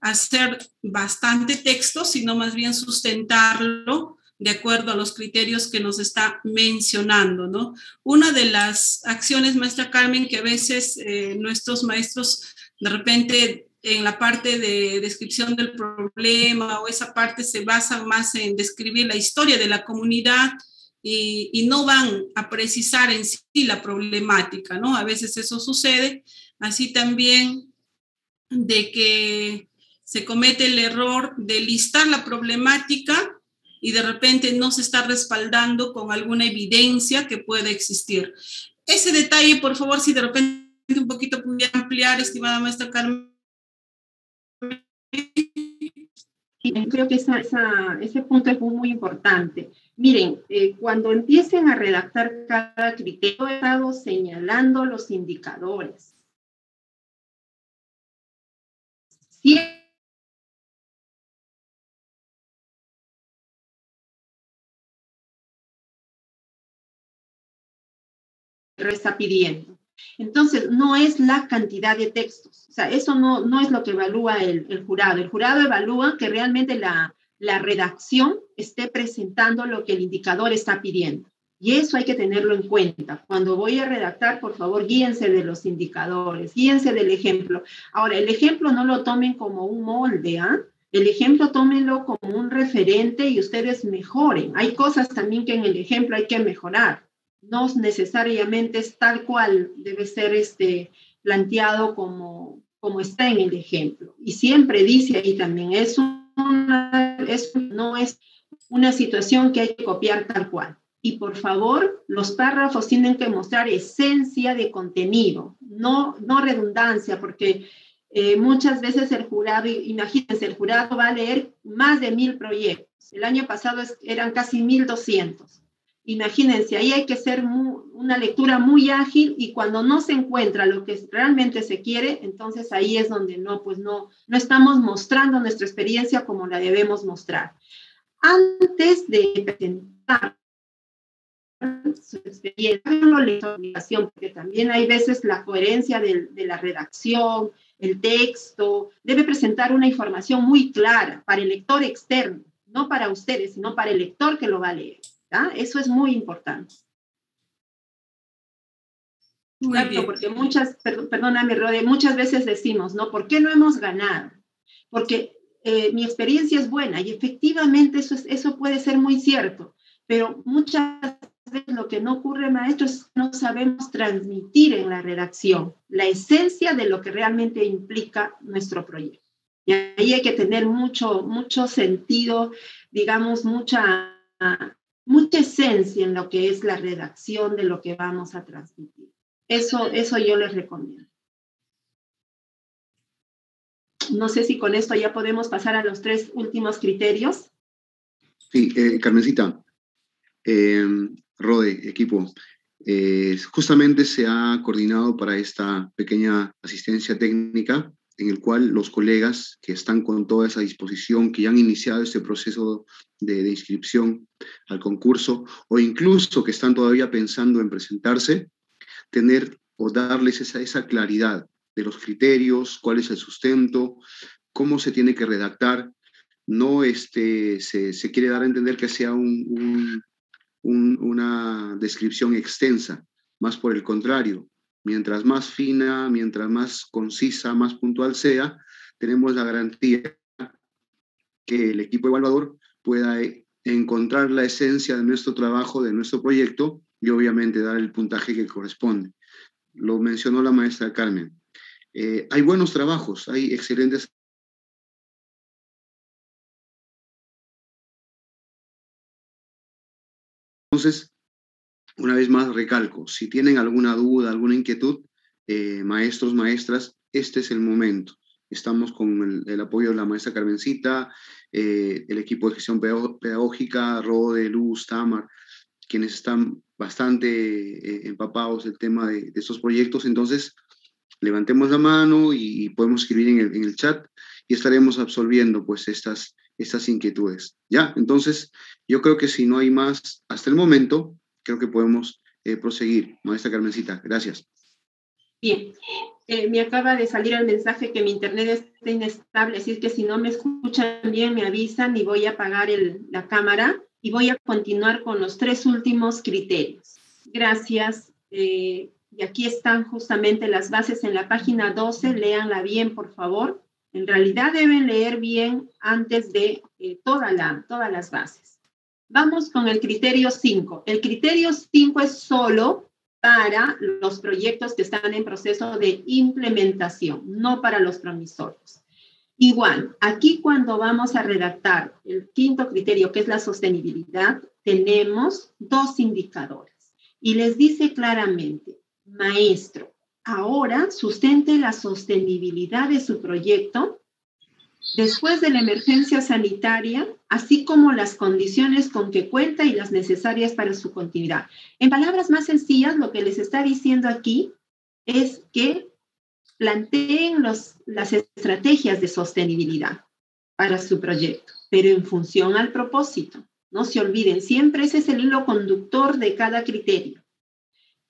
hacer bastante texto, sino más bien sustentarlo de acuerdo a los criterios que nos está mencionando, ¿no? Una de las acciones, maestra Carmen, que a veces nuestros maestros de repente en la parte de descripción del problema o esa parte se basan más en describir la historia de la comunidad y no van a precisar en sí la problemática, ¿no? A veces eso sucede, así también de que se comete el error de listar la problemática y de repente no se está respaldando con alguna evidencia que pueda existir. Ese detalle, por favor, si de repente un poquito pudiera ampliar, estimada maestra Carmen. Creo que ese punto es muy importante. Miren, cuando empiecen a redactar cada criterio, he estado señalando los indicadores. Está pidiendo. Entonces, no es la cantidad de textos. O sea, eso no es lo que evalúa el jurado. El jurado evalúa que realmente la redacción esté presentando lo que el indicador está pidiendo. Y eso hay que tenerlo en cuenta. Cuando voy a redactar, por favor, guíense de los indicadores, guíense del ejemplo. Ahora, el ejemplo no lo tomen como un molde, ¿ah? El ejemplo tómenlo como un referente y ustedes mejoren. Hay cosas también que en el ejemplo hay que mejorar. No necesariamente es tal cual, debe ser planteado como está en el ejemplo. Y siempre dice ahí también, no es una situación que hay que copiar tal cual. Y por favor, los párrafos tienen que mostrar esencia de contenido, no redundancia, porque muchas veces el jurado, imagínense, el jurado va a leer más de 1000 proyectos. El año pasado eran casi 1200. Imagínense, ahí hay que hacer una lectura muy ágil y cuando no se encuentra lo que realmente se quiere, entonces ahí es donde no estamos mostrando nuestra experiencia como la debemos mostrar. Antes de presentar su experiencia, porque también hay veces la coherencia de la redacción, el texto, debe presentar una información muy clara para el lector externo, no para ustedes, sino para el lector que lo va a leer. ¿Ya? Eso es muy importante. Muy bien. Porque perdóname, Rode, muchas veces decimos, ¿no? ¿Por qué no hemos ganado? Porque mi experiencia es buena y efectivamente eso puede ser muy cierto, pero muchas veces lo que no ocurre, maestros, es que no sabemos transmitir en la redacción la esencia de lo que realmente implica nuestro proyecto. Y ahí hay que tener mucho sentido, digamos, mucha esencia en lo que es la redacción de lo que vamos a transmitir. Eso yo les recomiendo. No sé si con esto ya podemos pasar a los 3 últimos criterios. Sí, Carmencita, Rode, equipo, justamente se ha coordinado para esta pequeña asistencia técnica en el cual los colegas que están con toda esa disposición, que ya han iniciado este proceso de inscripción al concurso, o incluso que están todavía pensando en presentarse, tener o darles esa claridad de los criterios, cuál es el sustento, cómo se tiene que redactar. No se quiere dar a entender que sea una descripción extensa, más por el contrario. Mientras más fina, mientras más concisa, más puntual sea, tenemos la garantía que el equipo evaluador pueda encontrar la esencia de nuestro trabajo, de nuestro proyecto, y obviamente dar el puntaje que corresponde. Lo mencionó la maestra Carmen. Hay buenos trabajos, hay excelentes. Entonces, una vez más recalco, si tienen alguna duda, alguna inquietud, maestros, maestras, este es el momento. Estamos con el apoyo de la maestra Carmencita, el equipo de gestión pedagógica, Rode, Luz, Tamar, quienes están bastante empapados del tema de estos proyectos. Entonces, levantemos la mano y podemos escribir en el chat y estaremos absolviendo pues estas inquietudes. ¿Ya? Entonces, yo creo que si no hay más hasta el momento, creo que podemos proseguir. Maestra Carmencita, gracias. Bien, me acaba de salir el mensaje que mi internet está inestable, así es que si no me escuchan bien me avisan y voy a apagar la cámara y voy a continuar con los 3 últimos criterios. Gracias. Y aquí están justamente las bases en la página 12, léanla bien, por favor. En realidad deben leer bien antes de todas las bases. Vamos con el criterio 5. El criterio 5 es solo para los proyectos que están en proceso de implementación, no para los promisorios. Igual, aquí cuando vamos a redactar el 5º criterio, que es la sostenibilidad, tenemos 2 indicadores. Y les dice claramente, maestro, ahora sustente la sostenibilidad de su proyecto después de la emergencia sanitaria, así como las condiciones con que cuenta y las necesarias para su continuidad. En palabras más sencillas, lo que les está diciendo aquí es que planteen las estrategias de sostenibilidad para su proyecto, pero en función al propósito. No se olviden, siempre ese es el hilo conductor de cada criterio.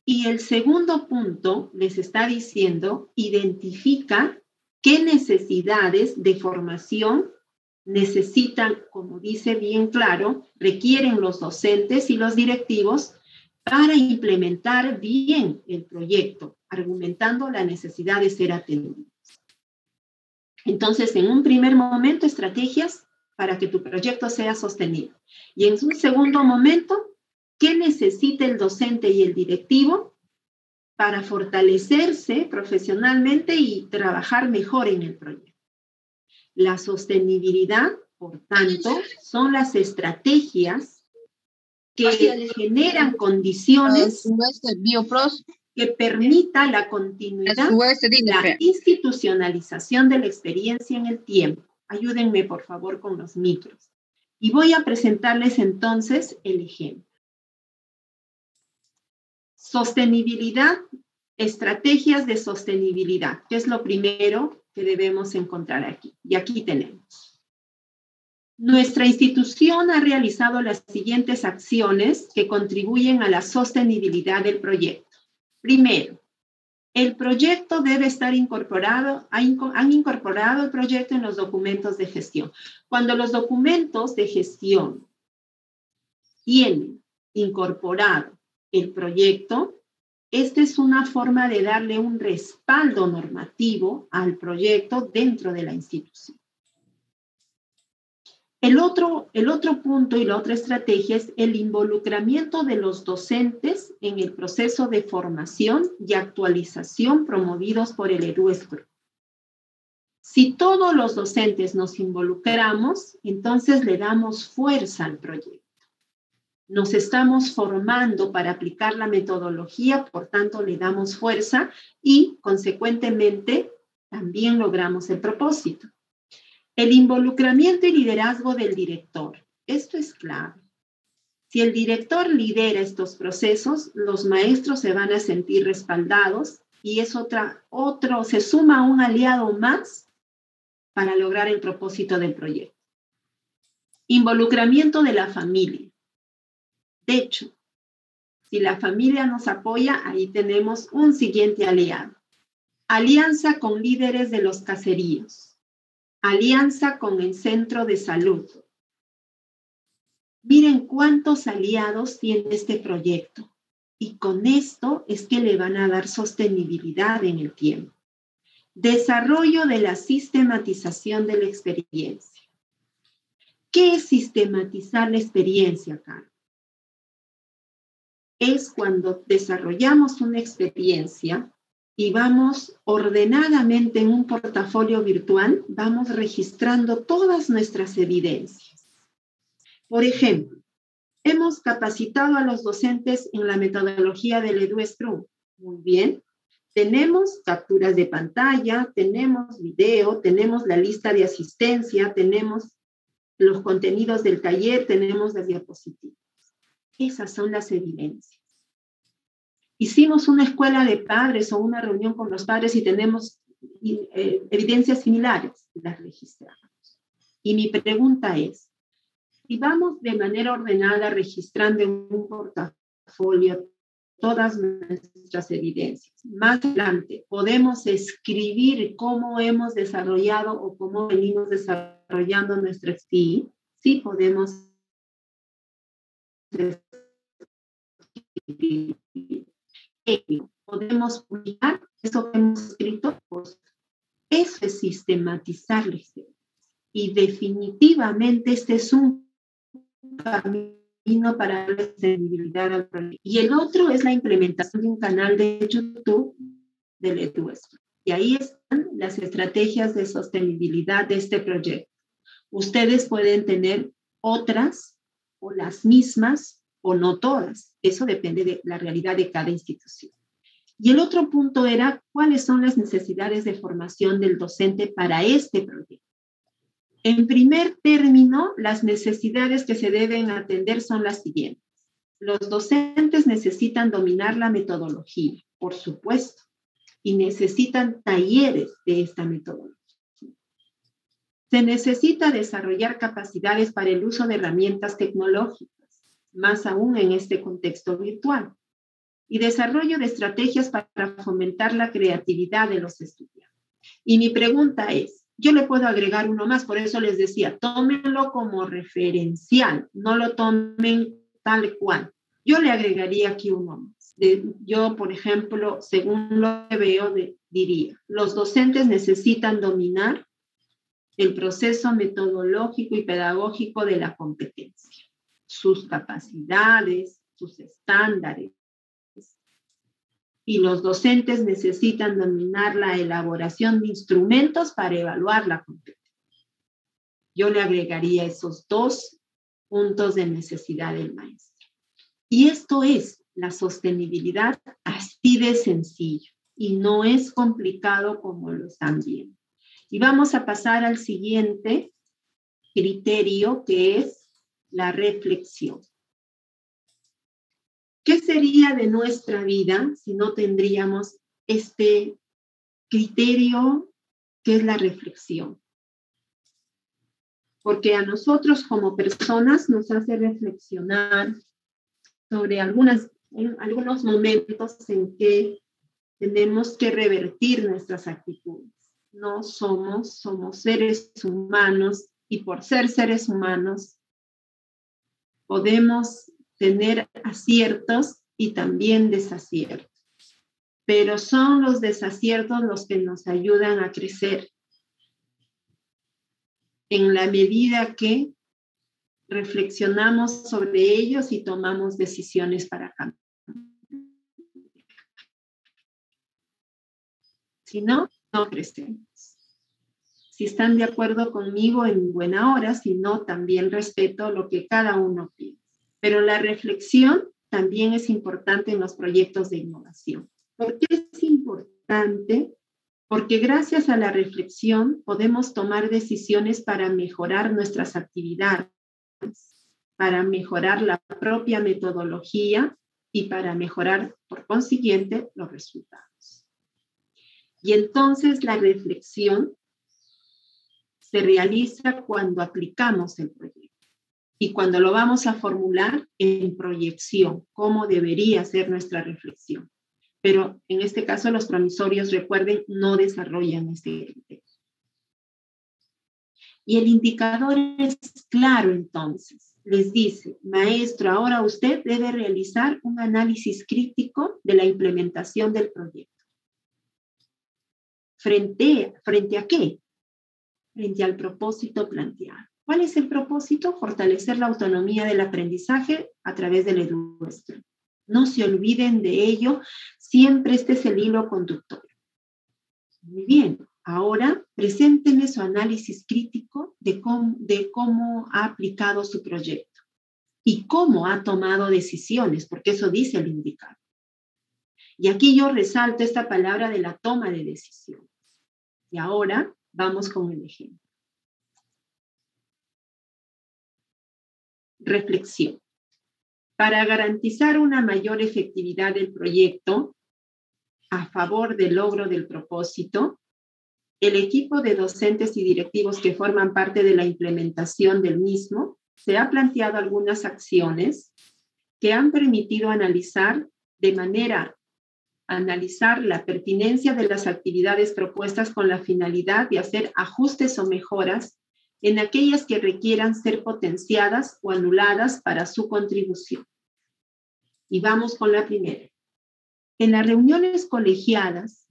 Y el segundo punto les está diciendo, identifica qué necesidades de formación necesitan, como dice bien claro, requieren los docentes y los directivos para implementar bien el proyecto, argumentando la necesidad de ser atendidos. Entonces, en un primer momento, estrategias para que tu proyecto sea sostenible. Y en un segundo momento, ¿qué necesita el docente y el directivo para fortalecerse profesionalmente y trabajar mejor en el proyecto? La sostenibilidad, por tanto, son las estrategias que generan condiciones que permita la continuidad, la institucionalización de la experiencia en el tiempo. Ayúdenme, por favor, con los micros. Y voy a presentarles entonces el ejemplo. Sostenibilidad, estrategias de sostenibilidad, que es lo primero que debemos encontrar aquí. Y aquí tenemos. Nuestra institución ha realizado las siguientes acciones que contribuyen a la sostenibilidad del proyecto. Primero, el proyecto debe estar incorporado, han incorporado el proyecto en los documentos de gestión. Cuando los documentos de gestión tienen incorporado el proyecto, esta es una forma de darle un respaldo normativo al proyecto dentro de la institución. El otro punto y la otra estrategia es el involucramiento de los docentes en el proceso de formación y actualización promovidos por el EduESCRO. Si todos los docentes nos involucramos, entonces le damos fuerza al proyecto. Nos estamos formando para aplicar la metodología, por tanto le damos fuerza y, consecuentemente, también logramos el propósito. El involucramiento y liderazgo del director. Esto es clave. Si el director lidera estos procesos, los maestros se van a sentir respaldados y es se suma un aliado más para lograr el propósito del proyecto. Involucramiento de la familia. De hecho, si la familia nos apoya, ahí tenemos un siguiente aliado. Alianza con líderes de los caseríos. Alianza con el centro de salud. Miren cuántos aliados tiene este proyecto. Y con esto es que le van a dar sostenibilidad en el tiempo. Desarrollo de la sistematización de la experiencia. ¿Qué es sistematizar la experiencia, Carlos? Es cuando desarrollamos una experiencia y vamos ordenadamente en un portafolio virtual, vamos registrando todas nuestras evidencias. Por ejemplo, hemos capacitado a los docentes en la metodología del EduScrum. Muy bien. Tenemos capturas de pantalla, tenemos video, tenemos la lista de asistencia, tenemos los contenidos del taller, tenemos las diapositivas. Esas son las evidencias. Hicimos una escuela de padres o una reunión con los padres y tenemos evidencias similares, las registramos. Y mi pregunta es, si vamos de manera ordenada registrando en un portafolio todas nuestras evidencias, más adelante podemos escribir cómo hemos desarrollado o cómo venimos desarrollando nuestro XPI, sí podemos escribir. Podemos publicar eso que hemos escrito. Eso es sistematizar la experiencia. Y definitivamente este es un camino para la sostenibilidad al proyecto. Y el otro es la implementación de un canal de YouTube del EduScrum. Y ahí están las estrategias de sostenibilidad de este proyecto. Ustedes pueden tener otras o las mismas o no todas. Eso depende de la realidad de cada institución. Y el otro punto era cuáles son las necesidades de formación del docente para este proyecto. En primer término, las necesidades que se deben atender son las siguientes. Los docentes necesitan dominar la metodología, por supuesto, y necesitan talleres de esta metodología. Se necesita desarrollar capacidades para el uso de herramientas tecnológicas, más aún en este contexto virtual, y desarrollo de estrategias para fomentar la creatividad de los estudiantes. Y mi pregunta es, yo le puedo agregar uno más, por eso les decía, tómenlo como referencial, no lo tomen tal cual. Yo le agregaría aquí uno más. Yo, por ejemplo, según lo que veo, diría, los docentes necesitan dominar el proceso metodológico y pedagógico de la competencia, sus capacidades, sus estándares. Y los docentes necesitan dominar la elaboración de instrumentos para evaluar la competencia. Yo le agregaría esos dos puntos de necesidad del maestro. Y esto es la sostenibilidad así de sencillo y no es complicado como lo están viendo. Y vamos a pasar al siguiente criterio, que es la reflexión. ¿Qué sería de nuestra vida si no tendríamos este criterio que es la reflexión? Porque a nosotros como personas nos hace reflexionar sobre algunos momentos en que tenemos que revertir nuestras actitudes. No somos seres humanos y por ser seres humanos podemos tener aciertos y también desaciertos. Pero son los desaciertos los que nos ayudan a crecer en la medida que reflexionamos sobre ellos y tomamos decisiones para cambiar. Si no, no crecemos. Si están de acuerdo conmigo, en buena hora, si no, también respeto lo que cada uno piensa. Pero la reflexión también es importante en los proyectos de innovación. ¿Por qué es importante? Porque gracias a la reflexión podemos tomar decisiones para mejorar nuestras actividades, para mejorar la propia metodología y para mejorar, por consiguiente, los resultados. Y entonces la reflexión se realiza cuando aplicamos el proyecto y cuando lo vamos a formular en proyección, cómo debería ser nuestra reflexión. Pero en este caso los promisorios, recuerden, no desarrollan este criterio. Y el indicador es claro entonces. Les dice, maestro, ahora usted debe realizar un análisis crítico de la implementación del proyecto. ¿Frente a qué? Frente al propósito planteado. ¿Cuál es el propósito? Fortalecer la autonomía del aprendizaje a través del EduEstro. No se olviden de ello, siempre este es el hilo conductor. Muy bien, ahora preséntenme su análisis crítico de cómo ha aplicado su proyecto y cómo ha tomado decisiones, porque eso dice el indicador. Y aquí yo resalto esta palabra de la toma de decisiones. Y ahora vamos con el ejemplo. Reflexión. Para garantizar una mayor efectividad del proyecto a favor del logro del propósito, el equipo de docentes y directivos que forman parte de la implementación del mismo se ha planteado algunas acciones que han permitido analizar la pertinencia de las actividades propuestas con la finalidad de hacer ajustes o mejoras en aquellas que requieran ser potenciadas o anuladas para su contribución. Y vamos con la primera. En las reuniones colegiadas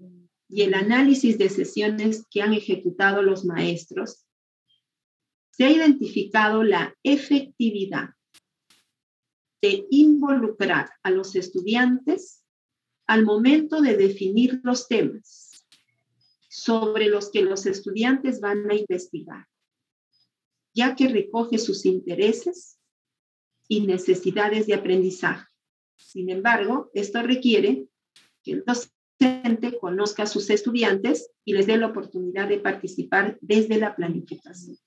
y el análisis de sesiones que han ejecutado los maestros, se ha identificado la efectividad de involucrar a los estudiantes al momento de definir los temas sobre los que los estudiantes van a investigar, ya que recoge sus intereses y necesidades de aprendizaje. Sin embargo, esto requiere que el docente conozca a sus estudiantes y les dé la oportunidad de participar desde la planificación.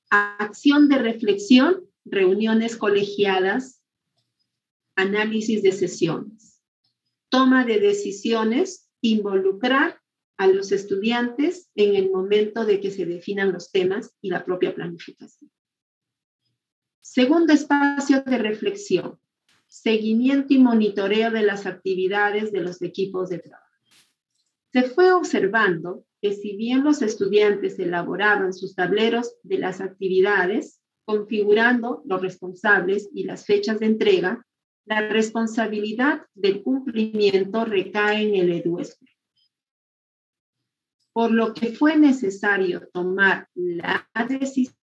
Acción de reflexión, reuniones colegiadas, análisis de sesiones. Toma de decisiones, involucrar a los estudiantes en el momento de que se definan los temas y la propia planificación. Segundo espacio de reflexión, seguimiento y monitoreo de las actividades de los equipos de trabajo. Se fue observando que si bien los estudiantes elaboraban sus tableros de las actividades, configurando los responsables y las fechas de entrega, La responsabilidad del cumplimiento recae en el EduScrum, por lo que fue necesario tomar la decisión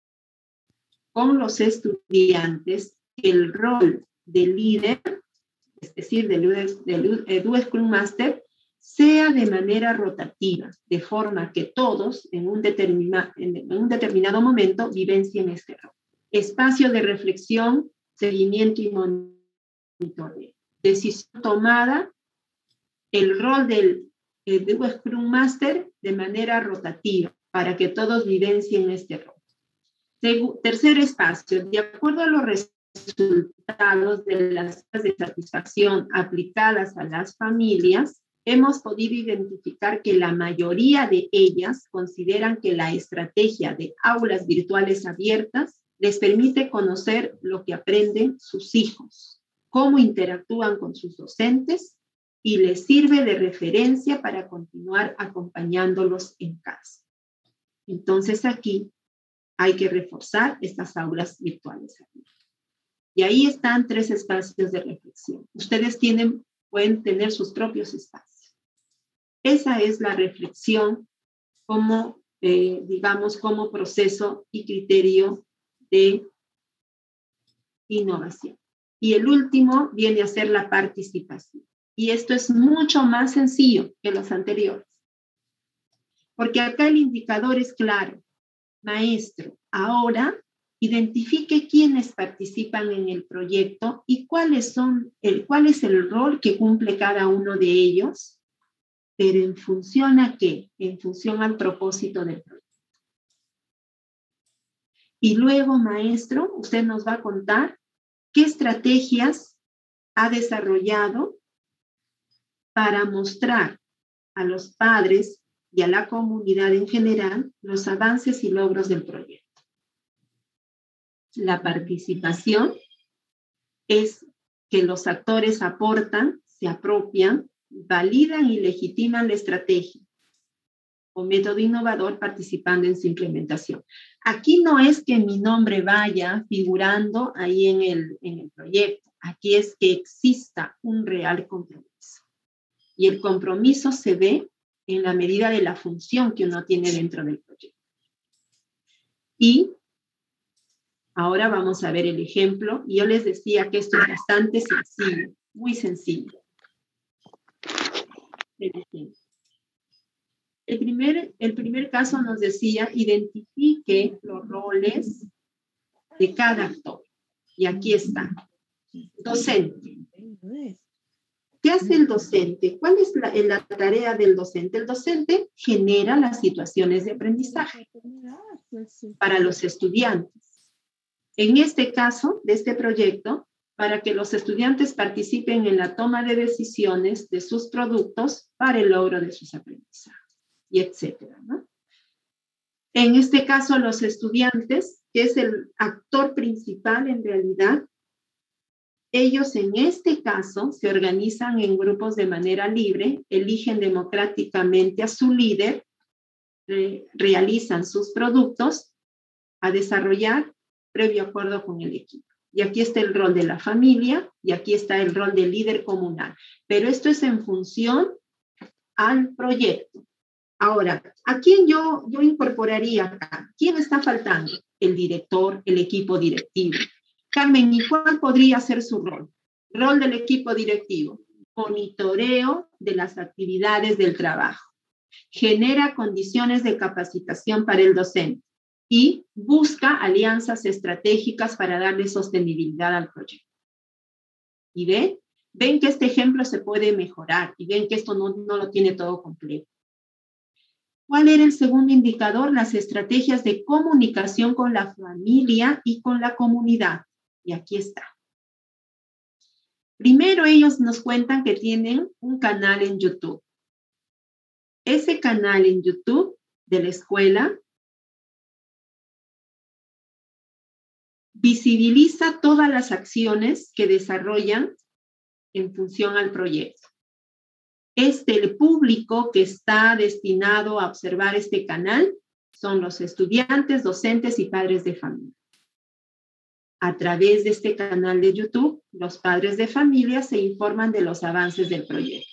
con los estudiantes que el rol de líder, es decir, del EduScrum Master, sea de manera rotativa, de forma que todos en un determinado momento vivencien este rol. Espacio de reflexión, seguimiento y monitoreo. Decisión tomada, el rol del Scrum Master de manera rotativa, para que todos vivencien este rol. Tercer espacio, de acuerdo a los resultados de las de satisfacción aplicadas a las familias, hemos podido identificar que la mayoría de ellas consideran que la estrategia de aulas virtuales abiertas les permite conocer lo que aprenden sus hijos, cómo interactúan con sus docentes y les sirve de referencia para continuar acompañándolos en casa. Entonces aquí hay que reforzar estas aulas virtuales abiertas. Y ahí están 3 espacios de reflexión. Ustedes pueden tener sus propios espacios. Esa es la reflexión como, digamos, como proceso y criterio de innovación. Y el último viene a ser la participación. Y esto es mucho más sencillo que los anteriores. Porque acá el indicador es claro. Maestro, ahora identifique quiénes participan en el proyecto y cuál es el rol que cumple cada uno de ellos, pero en función a qué, en función al propósito del proyecto. Y luego, maestro, usted nos va a contar qué estrategias ha desarrollado para mostrar a los padres y a la comunidad en general los avances y logros del proyecto. La participación es que los actores aportan, se apropian, validan y legitiman la estrategia o método innovador participando en su implementación. Aquí no es que mi nombre vaya figurando ahí en el proyecto. Aquí es que exista un real compromiso. Y el compromiso se ve en la medida de la función que uno tiene dentro del proyecto. Y ahora vamos a ver el ejemplo. Yo les decía que esto es bastante sencillo, muy sencillo. El primer caso nos decía, identifique los roles de cada actor. Y aquí está. Docente. ¿Qué hace el docente? ¿Cuál es la tarea del docente? El docente genera las situaciones de aprendizaje para los estudiantes. En este caso, de este proyecto, para que los estudiantes participen en la toma de decisiones de sus productos para el logro de sus aprendizajes, y etcétera, ¿no? En este caso, los estudiantes, que es el actor principal en realidad, ellos en este caso se organizan en grupos de manera libre, eligen democráticamente a su líder, realizan sus productos a desarrollar previo acuerdo con el equipo. Y aquí está el rol de la familia y aquí está el rol del líder comunal. Pero esto es en función al proyecto. Ahora, ¿a quién yo incorporaría acá? ¿Quién está faltando? El director, el equipo directivo. Carmen, ¿y cuál podría ser su rol? Rol del equipo directivo. Monitoreo de las actividades del trabajo. Genera condiciones de capacitación para el docente y busca alianzas estratégicas para darle sostenibilidad al proyecto. ¿Y ven que este ejemplo se puede mejorar y ven que esto no lo tiene todo completo? ¿Cuál era el segundo indicador? Las estrategias de comunicación con la familia y con la comunidad. Y aquí está. Primero ellos nos cuentan que tienen un canal en YouTube. Ese canal en YouTube de la escuela visibiliza todas las acciones que desarrollan en función al proyecto. El público que está destinado a observar este canal son los estudiantes, docentes y padres de familia. A través de este canal de YouTube, los padres de familia se informan de los avances del proyecto.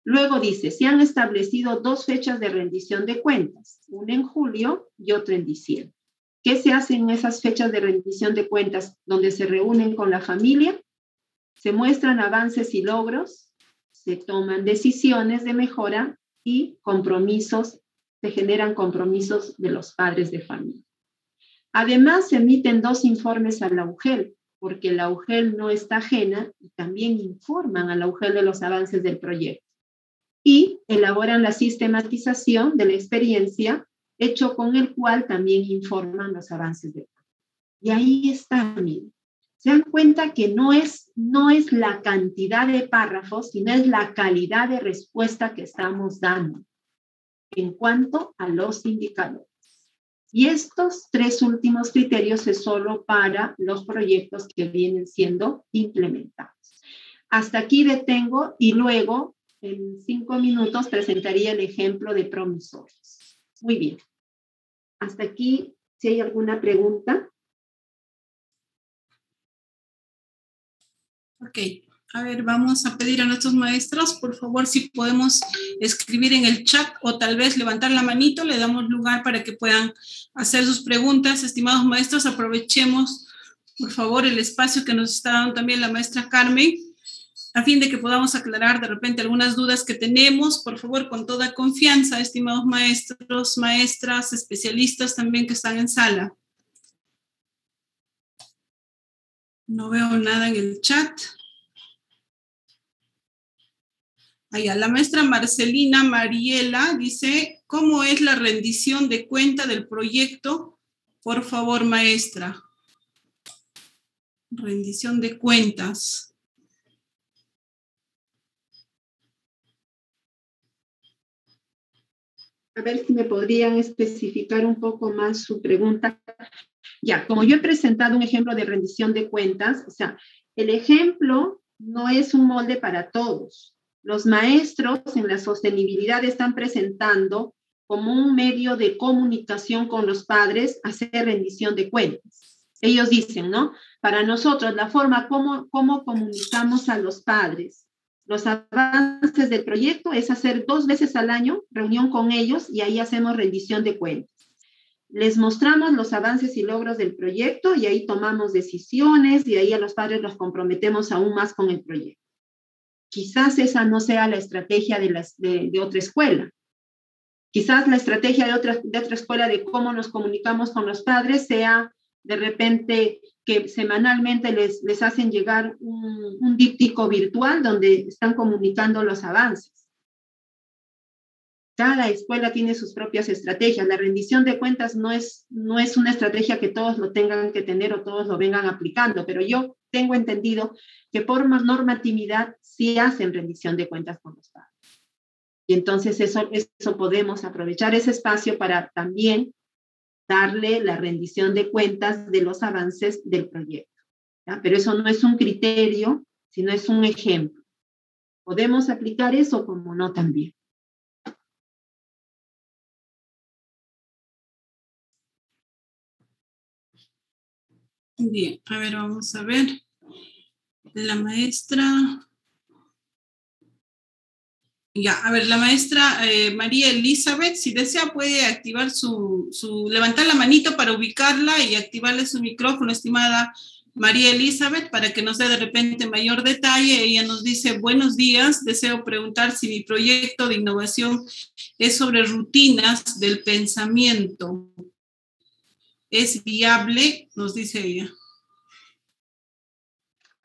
Luego dice, se han establecido 2 fechas de rendición de cuentas, una en julio y otra en diciembre. ¿Qué se hace en esas fechas de rendición de cuentas donde se reúnen con la familia? Se muestran avances y logros, se toman decisiones de mejora y compromisos, se generan compromisos de los padres de familia. Además, se emiten 2 informes a la UGEL, porque la UGEL no está ajena y también informan a la UGEL de los avances del proyecto. Y elaboran la sistematización de la experiencia, hecho con el cual también informan los avances del proyecto. Y ahí está, miren. Se dan cuenta que no es la cantidad de párrafos, sino es la calidad de respuesta que estamos dando en cuanto a los indicadores. Y estos 3 últimos criterios es solo para los proyectos que vienen siendo implementados. Hasta aquí detengo y luego, en 5 minutos, presentaría el ejemplo de promisorios. Muy bien. Hasta aquí, si hay alguna pregunta. Ok. A ver, vamos a pedir a nuestros maestros, por favor, si podemos escribir en el chat o tal vez levantar la manito, le damos lugar para que puedan hacer sus preguntas. Estimados maestros, aprovechemos, por favor, el espacio que nos está dando también la maestra Carmen, a fin de que podamos aclarar de repente algunas dudas que tenemos. Por favor, con toda confianza, estimados maestros, maestras, especialistas también que están en sala. No veo nada en el chat. Allá, la maestra Marcelina Mariela dice, ¿cómo es la rendición de cuenta del proyecto? Por favor, maestra. Rendición de cuentas. A ver si me podrían especificar un poco más su pregunta. Ya, como yo he presentado un ejemplo de rendición de cuentas, o sea, el ejemplo no es un molde para todos. Los maestros en la sostenibilidad están presentando como un medio de comunicación con los padres hacer rendición de cuentas. Ellos dicen, ¿no? Para nosotros, la forma como comunicamos a los padres los avances del proyecto es hacer 2 veces al año reunión con ellos y ahí hacemos rendición de cuentas. Les mostramos los avances y logros del proyecto y ahí tomamos decisiones y ahí a los padres los comprometemos aún más con el proyecto. Quizás esa no sea la estrategia de otra escuela. Quizás la estrategia de otra escuela de cómo nos comunicamos con los padres sea de repente que semanalmente les hacen llegar un díptico virtual donde están comunicando los avances. Cada escuela tiene sus propias estrategias. La rendición de cuentas no es una estrategia que todos lo tengan que tener o todos lo vengan aplicando, pero yo tengo entendido que por normatividad sí hacen rendición de cuentas con los padres. Y entonces eso podemos aprovechar ese espacio para también darle la rendición de cuentas de los avances del proyecto, ¿ya? Pero eso no es un criterio, sino es un ejemplo. Podemos aplicar eso como no también. Bien, a ver, vamos a ver. La maestra... Ya, a ver, la maestra María Elizabeth, si desea puede activar levantar la manito para ubicarla y activarle su micrófono, estimada María Elizabeth, para que nos dé de repente mayor detalle. Ella nos dice, buenos días, deseo preguntar si mi proyecto de innovación es sobre rutinas del pensamiento. ¿Es viable? Nos dice ella.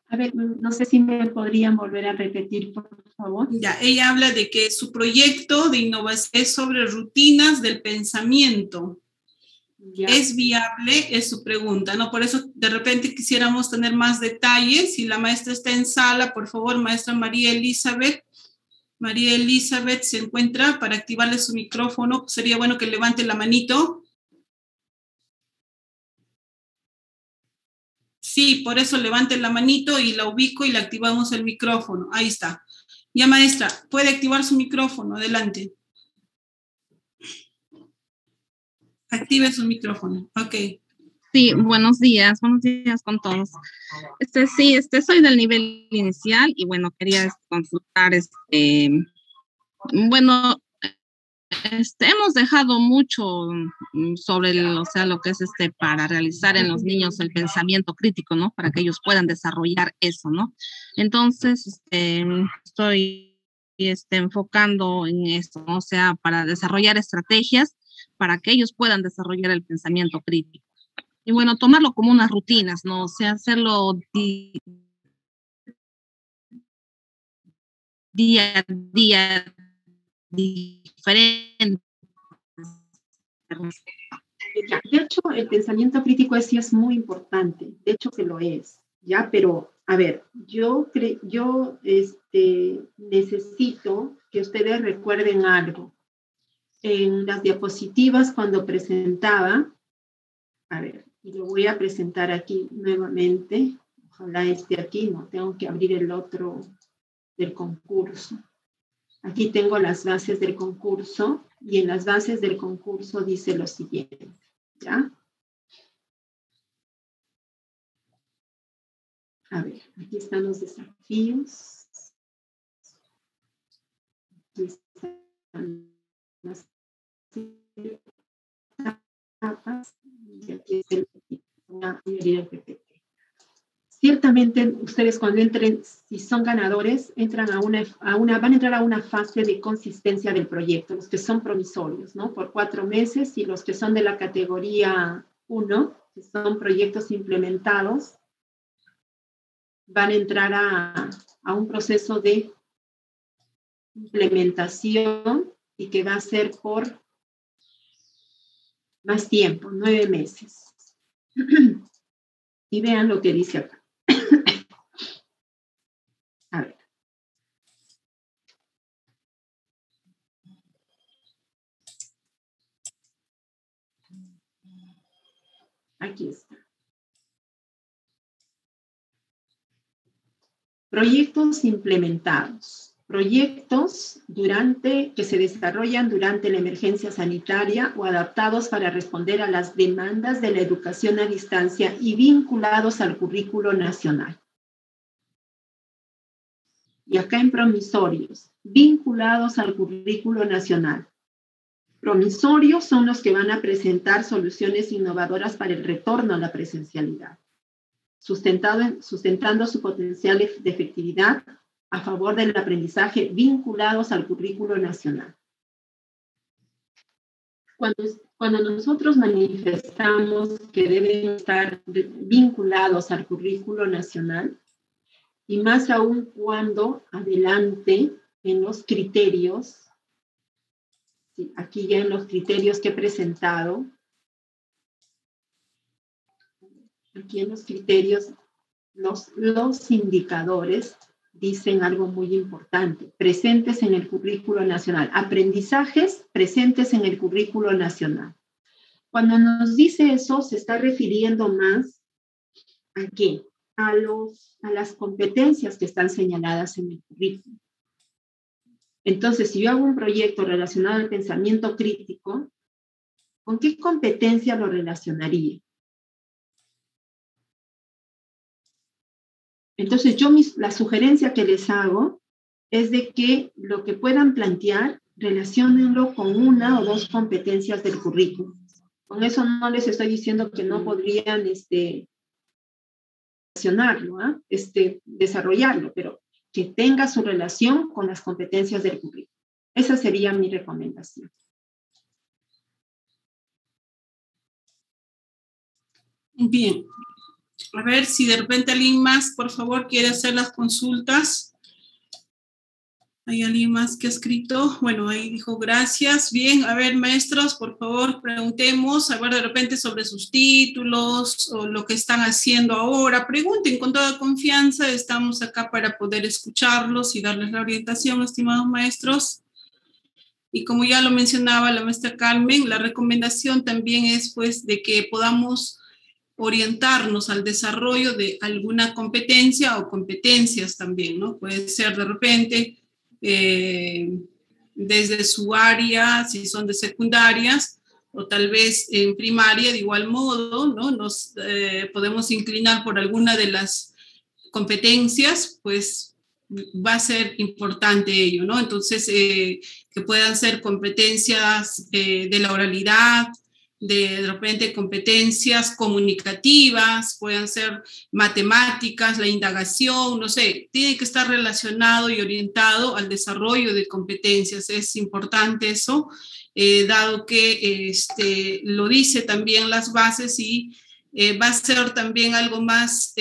A ver, no sé si me podrían volver a repetir, por favor. Ya, ella habla de que su proyecto de innovación es sobre rutinas del pensamiento. Ya. ¿Es viable? Es su pregunta, ¿no? Por eso de repente quisiéramos tener más detalles. Si la maestra está en sala, por favor, maestra María Elizabeth. María Elizabeth se encuentra para activarle su micrófono. Sería bueno que levante la manito. Sí, por eso levante la manito y la ubico y le activamos el micrófono. Ahí está. Ya, maestra, puede activar su micrófono. Adelante. Active su micrófono. Ok. Sí, buenos días con todos. Sí, soy del nivel inicial y bueno, quería consultar, bueno, hemos dejado mucho sobre o sea, lo que es para realizar en los niños el pensamiento crítico, ¿no? Para que ellos puedan desarrollar eso, ¿no? Entonces, estoy enfocando en esto, ¿no? O sea, para desarrollar estrategias para que ellos puedan desarrollar el pensamiento crítico. Y bueno, tomarlo como unas rutinas, ¿no? O sea, hacerlo día a día diferente. De hecho, el pensamiento crítico sí es muy importante, de hecho que lo es, ¿ya? Pero, a ver, yo necesito que ustedes recuerden algo. En las diapositivas, cuando presentaba, a ver, y lo voy a presentar aquí nuevamente, ojalá esté aquí, no tengo que abrir el otro del concurso. Aquí tengo las bases del concurso, y en las bases del concurso dice lo siguiente, ¿ya? A ver, aquí están los desafíos. Aquí están las etapas. Y aquí es una mayoría del PPT. Ciertamente, ustedes cuando entren, si son ganadores, van a entrar a una fase de consistencia del proyecto, los que son promisorios, ¿no? Por 4 meses, y los que son de la categoría 1, que son proyectos implementados, van a entrar a un proceso de implementación y que va a ser por más tiempo, 9 meses. Y vean lo que dice acá. A ver. Aquí está. Proyectos implementados. Proyectos que se desarrollan durante la emergencia sanitaria o adaptados para responder a las demandas de la educación a distancia y vinculados al currículo nacional. Y acá en promisorios, vinculados al currículo nacional. Promisorios son los que van a presentar soluciones innovadoras para el retorno a la presencialidad, sustentando su potencial de efectividad a favor del aprendizaje vinculados al currículo nacional. Cuando nosotros manifestamos que deben estar vinculados al currículo nacional, y más aún cuando adelante en los criterios, sí, aquí ya en los criterios que he presentado, aquí en los criterios, los indicadores dicen algo muy importante, presentes en el currículo nacional, aprendizajes presentes en el currículo nacional. Cuando nos dice eso, se está refiriendo más ¿a qué? A las competencias que están señaladas en el currículo. Entonces, si yo hago un proyecto relacionado al pensamiento crítico, ¿con qué competencia lo relacionaría? Entonces, la sugerencia que les hago es de que lo que puedan plantear, relaciónenlo con 1 o 2 competencias del currículo. Con eso no les estoy diciendo que no podrían desarrollarlo, pero que tenga su relación con las competencias del currículo. Esa sería mi recomendación. Bien. A ver si de repente alguien más, por favor, quiere hacer las consultas. ¿Hay alguien más que ha escrito? Bueno, ahí dijo gracias. Bien, a ver, maestros, por favor, preguntemos, a ver, de repente sobre sus títulos o lo que están haciendo ahora. Pregunten con toda confianza, estamos acá para poder escucharlos y darles la orientación, estimados maestros. Y como ya lo mencionaba la maestra Carmen, la recomendación también es, pues, de que podamos orientarnos al desarrollo de alguna competencia o competencias también, ¿no? Puede ser de repente desde su área, si son de secundarias, o tal vez en primaria de igual modo, ¿no? Nos podemos inclinar por alguna de las competencias, pues va a ser importante ello, ¿no? Entonces, que puedan ser competencias de la oralidad, de repente competencias comunicativas, puedan ser matemáticas, la indagación, no sé, tiene que estar relacionado y orientado al desarrollo de competencias. Es importante eso, dado que lo dice también las bases y va a ser también algo más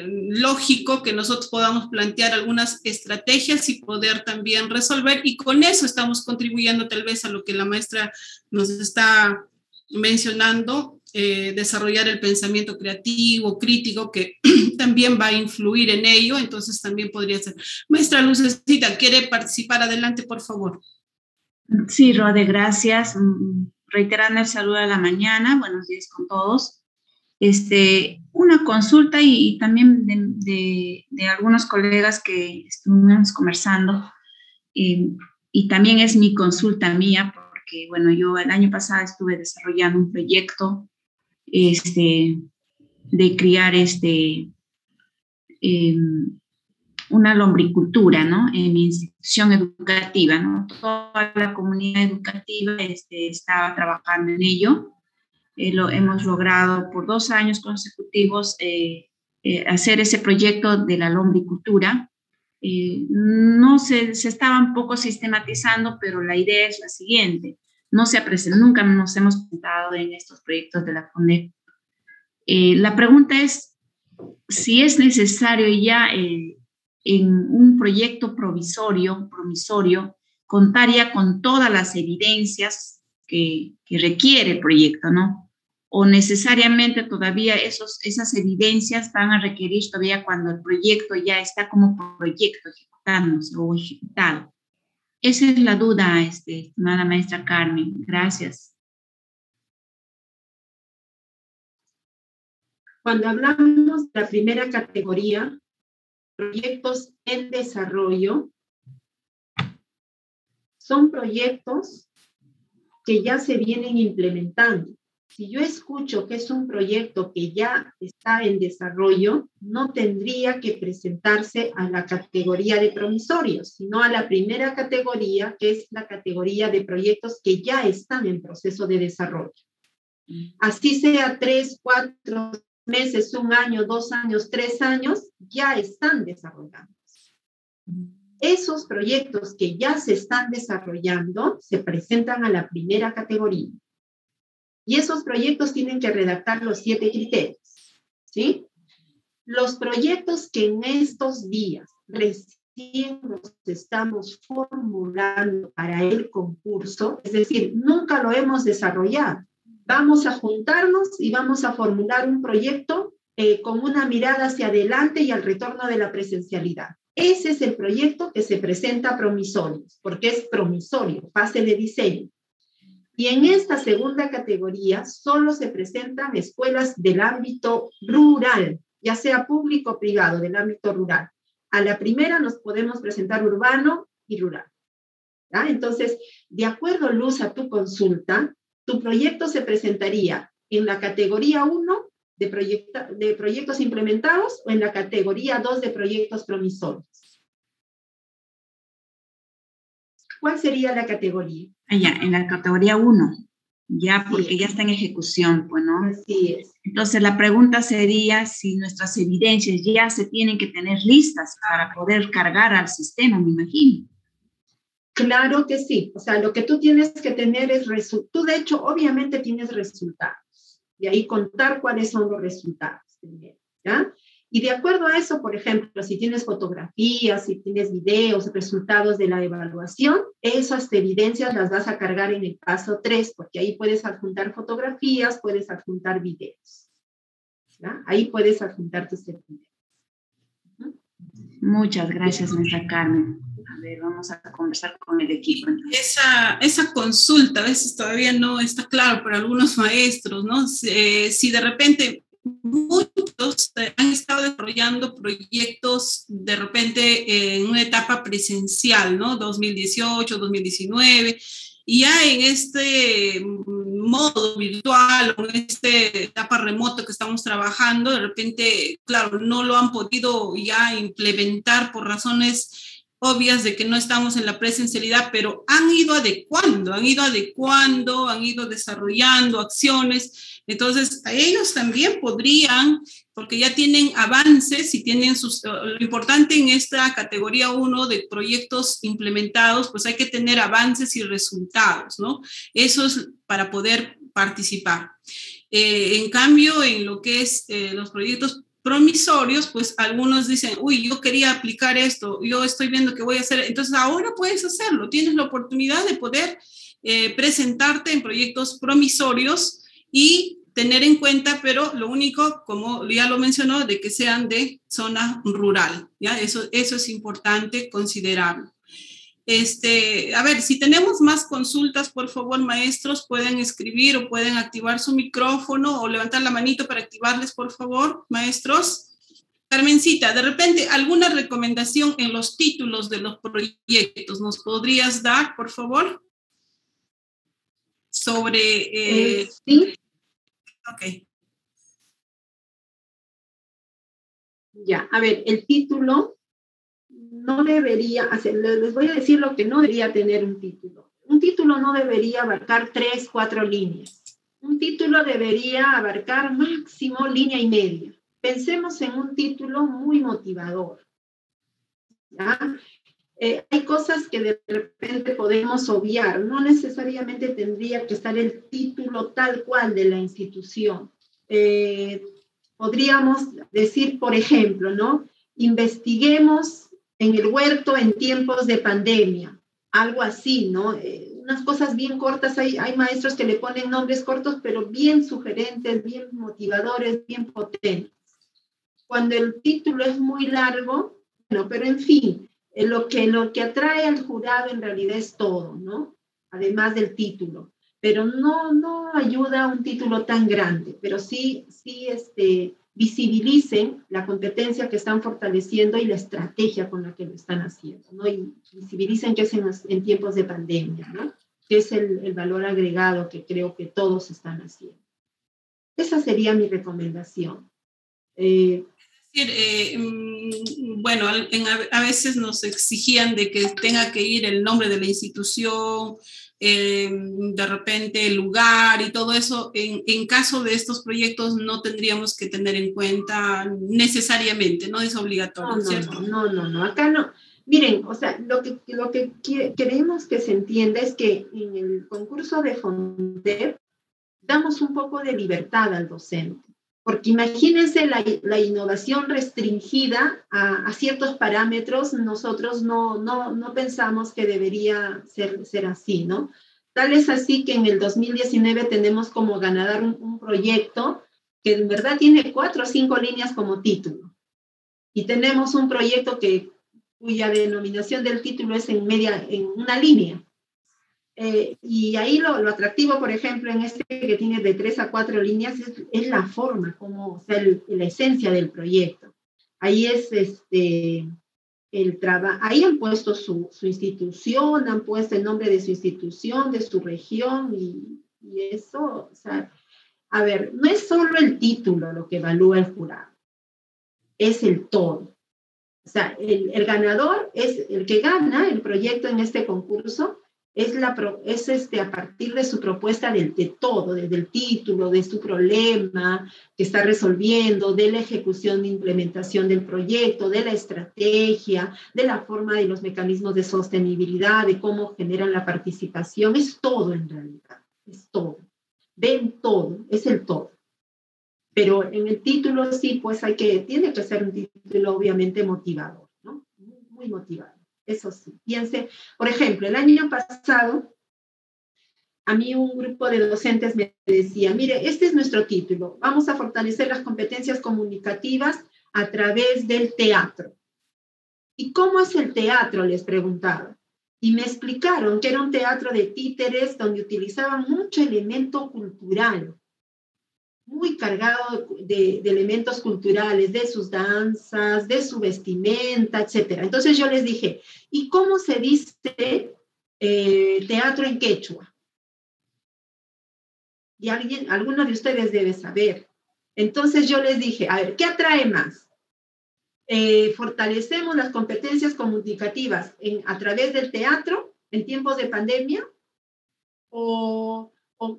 lógico que nosotros podamos plantear algunas estrategias y poder también resolver, y con eso estamos contribuyendo tal vez a lo que la maestra nos está mencionando, desarrollar el pensamiento creativo, crítico, que también va a influir en ello. Entonces también podría ser. Maestra Lucecita, ¿quiere participar? Adelante, por favor. Sí, Rode, gracias. Reiterando el saludo de la mañana, buenos días con todos. Una consulta y también de algunos colegas que estuvimos conversando, y también es mi consulta mía, porque, bueno, yo el año pasado estuve desarrollando un proyecto de criar una lombricultura, ¿no? En mi institución educativa, ¿no? Toda la comunidad educativa estaba trabajando en ello. Lo hemos logrado por 2 años consecutivos hacer ese proyecto de la lombricultura. No se estaba un poco sistematizando, pero la idea es la siguiente. No se ha presentado, nunca nos hemos presentado en estos proyectos de la FONDEP. La pregunta es si es necesario ya en un proyecto promisorio, contar ya con todas las evidencias que requiere el proyecto, ¿no? O necesariamente todavía esas evidencias van a requerir todavía cuando el proyecto ya está como proyecto ejecutándose o ejecutado. Esa es la duda, estimada maestra Carmen. Gracias. Cuando hablamos de la primera categoría, proyectos en desarrollo, son proyectos que ya se vienen implementando. Si yo escucho que es un proyecto que ya está en desarrollo, no tendría que presentarse a la categoría de promisorios, sino a la primera categoría, que es la categoría de proyectos que ya están en proceso de desarrollo. Así sea 3, 4 meses, 1 año, 2 años, 3 años, ya están desarrollándose. Esos proyectos que ya se están desarrollando se presentan a la primera categoría. Y esos proyectos tienen que redactar los 7 criterios, ¿sí? Los proyectos que en estos días recién los estamos formulando para el concurso, es decir, nunca lo hemos desarrollado. Vamos a juntarnos y vamos a formular un proyecto con una mirada hacia adelante y al retorno de la presencialidad. Ese es el proyecto que se presenta a promisorios, porque es promisorio, fase de diseño. Y en esta segunda categoría solo se presentan escuelas del ámbito rural, ya sea público o privado, del ámbito rural. A la primera nos podemos presentar urbano y rural. ¿Ya? Entonces, de acuerdo, Luz, a tu consulta, tu proyecto se presentaría en la categoría 1 de proyectos implementados o en la categoría 2 de proyectos promisorios. ¿Cuál sería la categoría? Ya, en la categoría 1, ya porque ya está en ejecución, pues, ¿no? Así es. Entonces, la pregunta sería si nuestras evidencias ya se tienen que tener listas para poder cargar al sistema, me imagino. Claro que sí. O sea, lo que tú tienes que tener es resultados. Tú, de hecho, obviamente tienes resultados. Y ahí contar cuáles son los resultados. ¿Ya? Y de acuerdo a eso, por ejemplo, si tienes fotografías, si tienes videos, resultados de la evaluación, esas evidencias las vas a cargar en el paso 3, porque ahí puedes adjuntar fotografías, puedes adjuntar videos. ¿Ya? Ahí puedes adjuntar tus evidencias. Muchas gracias, maestra Carmen. A ver, vamos a conversar con el equipo. Esa consulta a veces todavía no está claro para algunos maestros, ¿no? Si de repente muchos han estado desarrollando proyectos de repente en una etapa presencial, ¿no? 2018, 2019, Y ya en este modo virtual o en esta etapa remoto que estamos trabajando, de repente, claro, no lo han podido ya implementar por razones obvias de que no estamos en la presencialidad, pero han ido adecuando, han ido desarrollando acciones. Entonces, a ellos también podrían, porque ya tienen avances y tienen lo importante en esta categoría 1 de proyectos implementados, pues hay que tener avances y resultados, ¿no? Eso es para poder participar. En cambio, en lo que es los proyectos promisorios, pues algunos dicen, uy, yo quería aplicar esto, yo estoy viendo que voy a hacer, entonces ahora puedes hacerlo, tienes la oportunidad de poder presentarte en proyectos promisorios y tener en cuenta, pero lo único, como ya lo mencionó, de que sean de zona rural, ¿ya? Eso es importante considerarlo. A ver, si tenemos más consultas, por favor, maestros, pueden escribir o pueden activar su micrófono o levantar la manito para activarles, por favor, maestros. Carmencita, de repente, ¿alguna recomendación en los títulos de los proyectos nos podrías dar, por favor? Sobre... Sí. Ok. Ya, a ver, el título no debería, les voy a decir lo que no debería tener un título. Un título no debería abarcar 3, 4 líneas. Un título debería abarcar máximo línea y media. Pensemos en un título muy motivador. ¿Ya? Hay cosas que de repente podemos obviar. No necesariamente tendría que estar el título tal cual de la institución. Podríamos decir, por ejemplo, ¿no? Investiguemos en el huerto en tiempos de pandemia. Algo así, ¿no? Unas cosas bien cortas. Hay maestros que le ponen nombres cortos, pero bien sugerentes, bien motivadores, bien potentes. Cuando el título es muy largo, bueno, pero en fin, lo que atrae al jurado en realidad es todo, ¿no? Además del título. Pero no ayuda a un título tan grande, pero sí visibilicen la competencia que están fortaleciendo y la estrategia con la que lo están haciendo, ¿no? Y visibilicen que es en tiempos de pandemia, ¿no? Que es el valor agregado que creo que todos están haciendo. Esa sería mi recomendación. Bueno, a veces nos exigían de que tenga que ir el nombre de la institución, de repente el lugar y todo eso. En caso de estos proyectos no tendríamos que tener en cuenta necesariamente, no es obligatorio, ¿cierto? No, acá no. Miren, o sea, lo que queremos que se entienda es que en el concurso de FONDEP damos un poco de libertad al docente. Porque imagínense la innovación restringida a ciertos parámetros, nosotros no pensamos que debería ser así, ¿no? Tal es así que en el 2019 tenemos como ganador un proyecto que en verdad tiene 4 o 5 líneas como título. Y tenemos un proyecto cuya denominación del título es en una línea. Y ahí lo atractivo, por ejemplo, en este que tiene de 3 a 4 líneas, es la forma, o sea, la esencia del proyecto. Ahí es el trabajo, ahí han puesto su institución, han puesto el nombre de su institución, de su región, y eso, o sea, a ver, no es solo el título lo que evalúa el jurado, es el todo. O sea, el ganador es el que gana el proyecto en este concurso, es a partir de su propuesta de todo, desde el título, de su problema que está resolviendo, de la ejecución de implementación del proyecto, de la estrategia, de la forma de los mecanismos de sostenibilidad, de cómo generan la participación. Es todo en realidad, es todo. Ven todo, es el todo. Pero en el título sí, pues tiene que ser un título obviamente motivador, ¿no? Muy motivador. Eso sí, piense, por ejemplo, el año pasado, a mí un grupo de docentes me decía, mire, este es nuestro título, vamos a fortalecer las competencias comunicativas a través del teatro. ¿Y cómo es el teatro?, les preguntaba. Y me explicaron que era un teatro de títeres donde utilizaban mucho elemento cultural, muy cargado de elementos culturales, de sus danzas, de su vestimenta, etc. Entonces yo les dije, ¿y cómo se viste teatro en quechua. Y alguno de ustedes debe saber. Entonces yo les dije, a ver, ¿qué atrae más? ¿Fortalecemos las competencias comunicativas a través del teatro en tiempos de pandemia? ¿O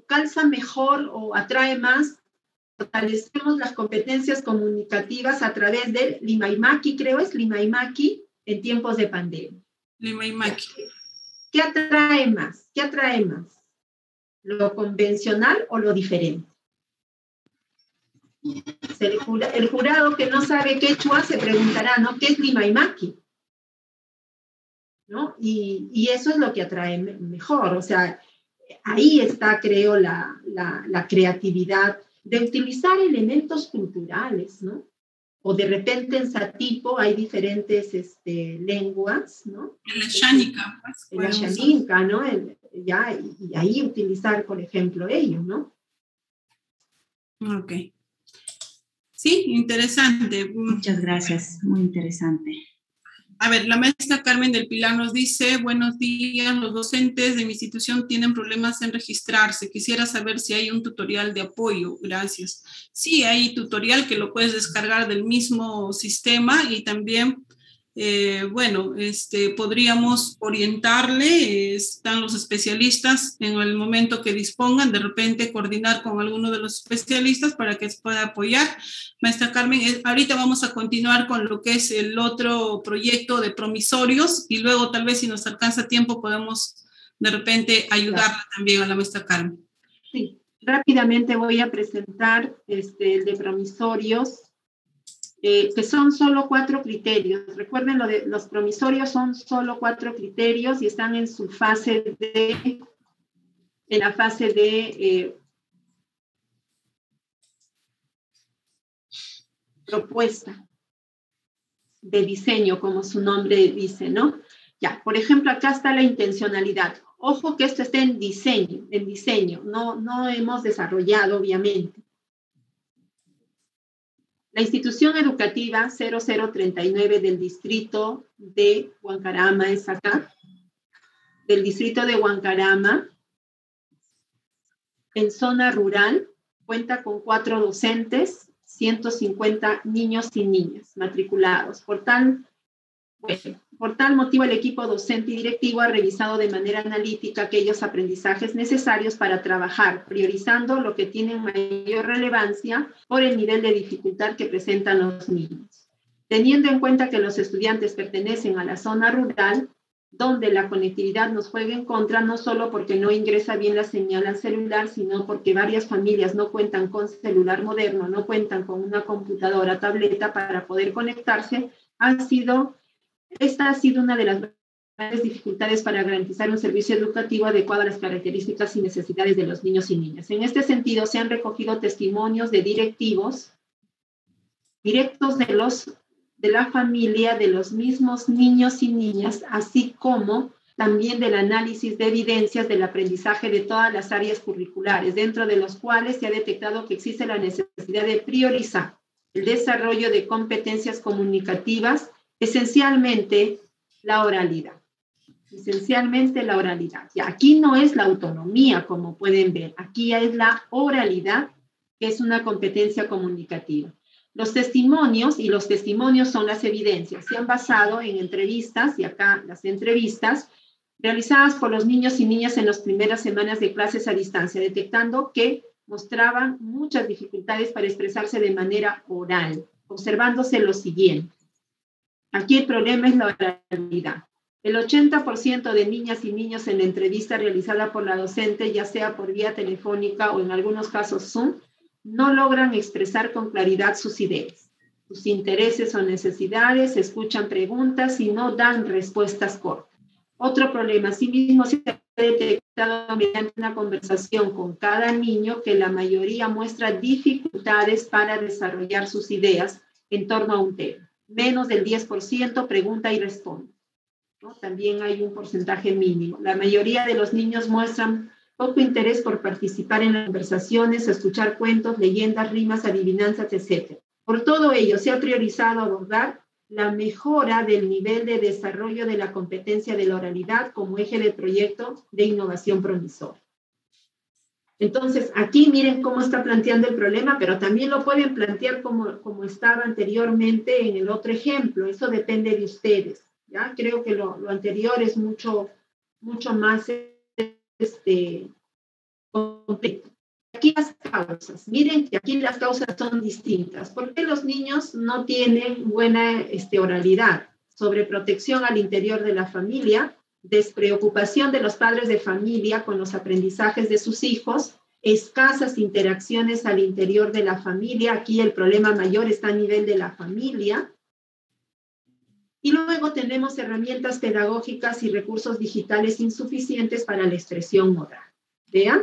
calza mejor o atrae más? Fortalecemos las competencias comunicativas a través del Limaimaki, creo es Limaimaki, en tiempos de pandemia. Limaimaki. ¿Qué atrae más? ¿Qué atrae más? ¿Lo convencional o lo diferente? El jurado que no sabe quechua se preguntará, ¿no? ¿Qué es Limaimaki? ¿No? Y eso es lo que atrae mejor. O sea, ahí está, creo, la creatividad de utilizar elementos culturales, ¿no? O de repente en Satipo hay diferentes lenguas, ¿no? En la Xánica. En la Xánica, ¿no? Y ahí utilizar, por ejemplo, ello, ¿no? Ok. Sí, interesante. Muchas gracias, muy interesante. A ver, la maestra Carmen del Pilar nos dice, buenos días, los docentes de mi institución tienen problemas en registrarse. Quisiera saber si hay un tutorial de apoyo. Gracias. Sí, hay tutorial que lo puedes descargar del mismo sistema y también, podríamos orientarle, están los especialistas en el momento que dispongan, de repente coordinar con alguno de los especialistas para que se pueda apoyar. Maestra Carmen, ahorita vamos a continuar con lo que es el otro proyecto de promisorios y luego tal vez si nos alcanza tiempo podemos de repente ayudarla también a la maestra Carmen. Sí, rápidamente voy a presentar el de promisorios, que son solo 4 criterios. Recuerden, los promisorios son solo 4 criterios y están en su fase en la fase de propuesta, de diseño, como su nombre dice, ¿no? Ya, por ejemplo, acá está la intencionalidad. Ojo que esto está en diseño, no hemos desarrollado, obviamente. La institución educativa 0039 del distrito de Huancarama es acá, del distrito de Huancarama, en zona rural, cuenta con 4 docentes, 150 niños y niñas matriculados. Por tal motivo, el equipo docente y directivo ha revisado de manera analítica aquellos aprendizajes necesarios para trabajar, priorizando lo que tiene mayor relevancia por el nivel de dificultad que presentan los niños. Teniendo en cuenta que los estudiantes pertenecen a la zona rural, donde la conectividad nos juega en contra, no solo porque no ingresa bien la señal al celular, sino porque varias familias no cuentan con celular moderno, no cuentan con una computadora, tableta para poder conectarse, esta ha sido una de las grandes dificultades para garantizar un servicio educativo adecuado a las características y necesidades de los niños y niñas. En este sentido, se han recogido testimonios de directivos directos de la familia, de los mismos niños y niñas, así como también del análisis de evidencias del aprendizaje de todas las áreas curriculares, dentro de los cuales se ha detectado que existe la necesidad de priorizar el desarrollo de competencias comunicativas, esencialmente la oralidad. Y aquí no es la autonomía, como pueden ver, aquí es la oralidad, que es una competencia comunicativa. Los testimonios son las evidencias, se han basado en entrevistas, y acá las entrevistas, realizadas por los niños y niñas en las primeras semanas de clases a distancia, detectando que mostraban muchas dificultades para expresarse de manera oral, observándose lo siguiente. Aquí el problema es la oralidad. El 80% de niñas y niños en la entrevista realizada por la docente, ya sea por vía telefónica o en algunos casos Zoom, no logran expresar con claridad sus ideas, sus intereses o necesidades, escuchan preguntas y no dan respuestas cortas. Otro problema, asimismo, se ha detectado mediante una conversación con cada niño que la mayoría muestra dificultades para desarrollar sus ideas en torno a un tema. Menos del 10% pregunta y responde, ¿no? También hay un porcentaje mínimo. La mayoría de los niños muestran poco interés por participar en las conversaciones, escuchar cuentos, leyendas, rimas, adivinanzas, etc. Por todo ello, se ha priorizado abordar la mejora del nivel de desarrollo de la competencia de la oralidad como eje del proyecto de innovación promisora. Entonces, aquí miren cómo está planteando el problema, pero también lo pueden plantear como estaba anteriormente en el otro ejemplo. Eso depende de ustedes, ¿ya? Creo que lo anterior es mucho más completo. Aquí las causas. Miren que aquí las causas son distintas. ¿Por qué los niños no tienen buena oralidad? Sobreprotección al interior de la familia, despreocupación de los padres de familia con los aprendizajes de sus hijos, escasas interacciones al interior de la familia. Aquí el problema mayor está a nivel de la familia. Y luego tenemos herramientas pedagógicas y recursos digitales insuficientes para la expresión oral. Vean,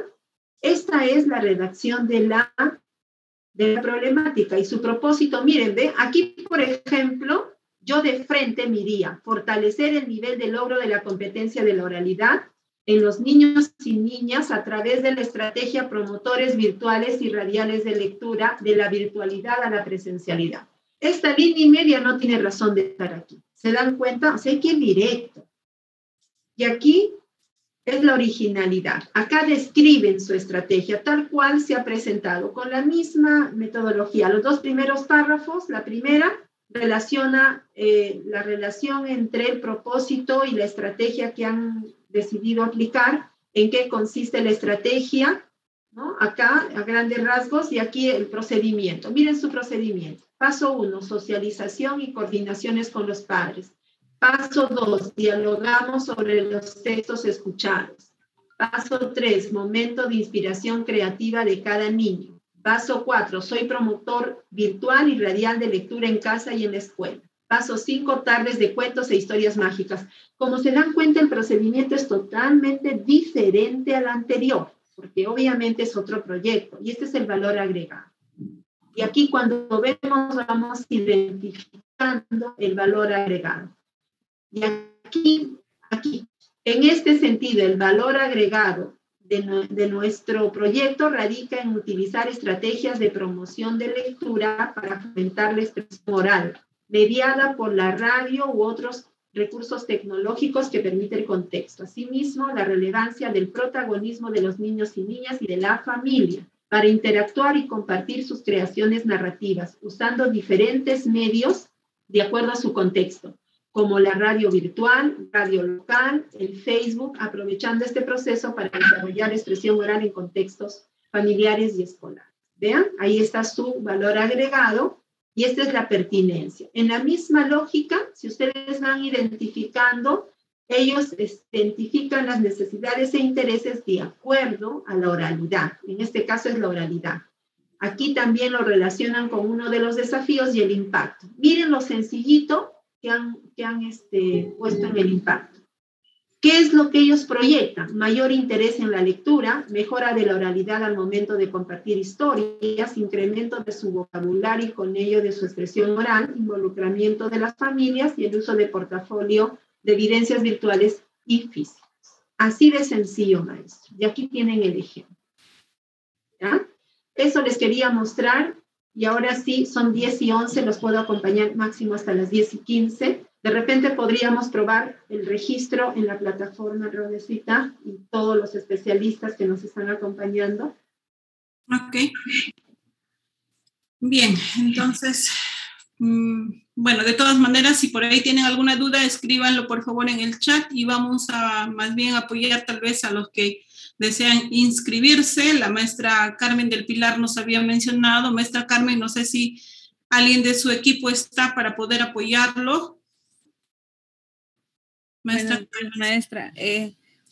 esta es la redacción de la problemática y su propósito. Miren, ve, aquí, por ejemplo, yo de frente miría fortalecer el nivel de logro de la competencia de la oralidad en los niños y niñas a través de la estrategia promotores virtuales y radiales de lectura de la virtualidad a la presencialidad. Esta línea y media no tiene razón de estar aquí. ¿Se dan cuenta? O sea, hay que ir directo. Y aquí es la originalidad. Acá describen su estrategia tal cual se ha presentado con la misma metodología. Los dos primeros párrafos, la primera relaciona la relación entre el propósito y la estrategia que han decidido aplicar, en qué consiste la estrategia, ¿no? Acá a grandes rasgos y aquí el procedimiento. Miren su procedimiento. Paso 1, socialización y coordinaciones con los padres. Paso 2, dialogamos sobre los textos escuchados. Paso 3, momento de inspiración creativa de cada niño. Paso 4, soy promotor virtual y radial de lectura en casa y en la escuela. Paso 5, tardes de cuentos e historias mágicas. Como se dan cuenta, el procedimiento es totalmente diferente al anterior, porque obviamente es otro proyecto y este es el valor agregado. Y aquí cuando vemos, vamos identificando el valor agregado. Y aquí, en este sentido, el valor agregado de nuestro proyecto radica en utilizar estrategias de promoción de lectura para fomentar la expresión oral, mediada por la radio u otros recursos tecnológicos que permiten el contexto. Asimismo, la relevancia del protagonismo de los niños y niñas y de la familia para interactuar y compartir sus creaciones narrativas, usando diferentes medios de acuerdo a su contexto, como la radio virtual, radio local, el Facebook, aprovechando este proceso para desarrollar expresión oral en contextos familiares y escolares. Vean, ahí está su valor agregado y esta es la pertinencia. En la misma lógica, si ustedes van identificando, ellos identifican las necesidades e intereses de acuerdo a la oralidad. En este caso es la oralidad. Aquí también lo relacionan con uno de los desafíos y el impacto. Miren lo sencillito que han puesto en el impacto. ¿Qué es lo que ellos proyectan? Mayor interés en la lectura, mejora de la oralidad al momento de compartir historias, incremento de su vocabulario y con ello de su expresión oral, involucramiento de las familias y el uso de portafolio de evidencias virtuales y físicas. Así de sencillo, maestro. Y aquí tienen el ejemplo. ¿Ya? Eso les quería mostrar. Y ahora sí, son 10 y 11, los puedo acompañar máximo hasta las 10 y 15. De repente podríamos probar el registro en la plataforma Rodecita y todos los especialistas que nos están acompañando. Ok. Bien, entonces, bueno, de todas maneras, si por ahí tienen alguna duda, escríbanlo por favor en el chat y vamos a más bien apoyar tal vez a los que desean inscribirse. La maestra Carmen del Pilar nos había mencionado. Maestra Carmen, no sé si alguien de su equipo está para poder apoyarlo. Maestra,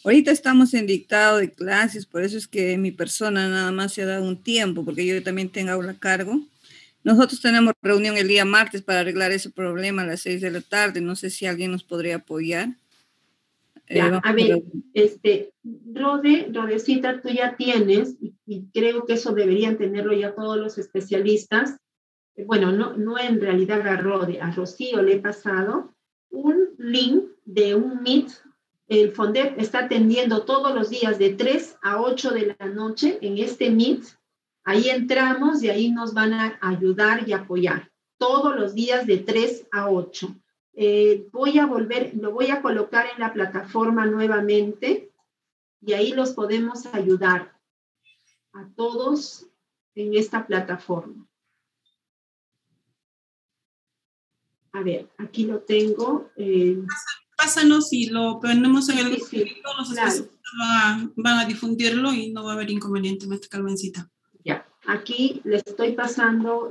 ahorita estamos en dictado de clases, por eso es que mi persona nada más se ha dado un tiempo, porque yo también tengo aula a cargo. Nosotros tenemos reunión el día martes para arreglar ese problema a las 6 de la tarde. No sé si alguien nos podría apoyar. Ya, a ver, Rodecita, tú ya tienes, y creo que eso deberían tenerlo ya todos los especialistas. Bueno, no en realidad a Rocío le he pasado un link de un Meet. El FONDEP está atendiendo todos los días de 3 a 8 de la noche en este Meet. Ahí entramos y ahí nos van a ayudar y apoyar. todos los días de 3 a 8. Lo voy a colocar en la plataforma nuevamente y ahí los podemos ayudar a todos en esta plataforma. A ver, aquí lo tengo. Pásanos y lo ponemos en el Sí, grupo. sí, Todos los claro. especialistas van a difundirlo y no va a haber inconveniente, maestra Carmencita. Ya, aquí le estoy pasando,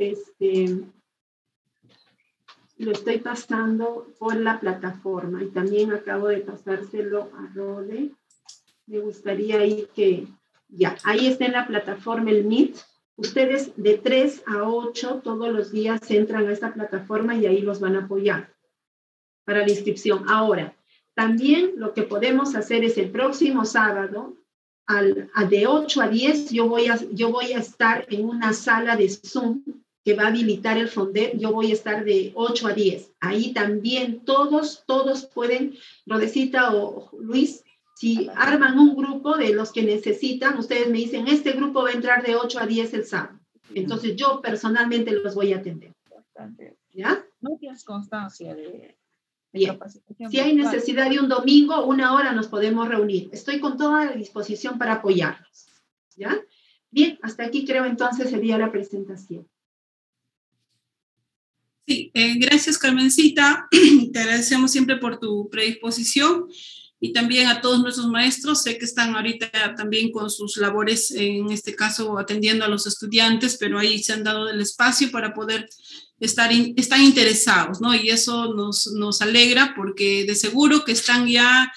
lo estoy pasando por la plataforma y también acabo de pasárselo a Rode. Me gustaría ahí que, ya, ahí está en la plataforma el Meet. Ustedes de 3 a 8 todos los días entran a esta plataforma y ahí los van a apoyar para la inscripción. Ahora, también lo que podemos hacer es el próximo sábado, de 8 a 10, yo voy a estar en una sala de Zoom que va a habilitar el Fondet. Yo voy a estar de 8 a 10. Ahí también todos pueden, Rodecita o Luis, si arman un grupo de los que necesitan, ustedes me dicen, este grupo va a entrar de 8 a 10 el sábado. Entonces yo personalmente los voy a atender. ¿Ya? No tienes constancia de Bien. capacitación. Si hay necesidad de un domingo, 1 hora nos podemos reunir. Estoy con toda la disposición para apoyarlos. ¿Ya? Bien, hasta aquí creo entonces sería la presentación. Sí, gracias Carmencita. Te agradecemos siempre por tu predisposición. Y también a todos nuestros maestros, sé que están ahorita también con sus labores, en este caso atendiendo a los estudiantes, pero ahí se han dado el espacio para poder están interesados, ¿no? Y eso nos alegra porque de seguro que están ya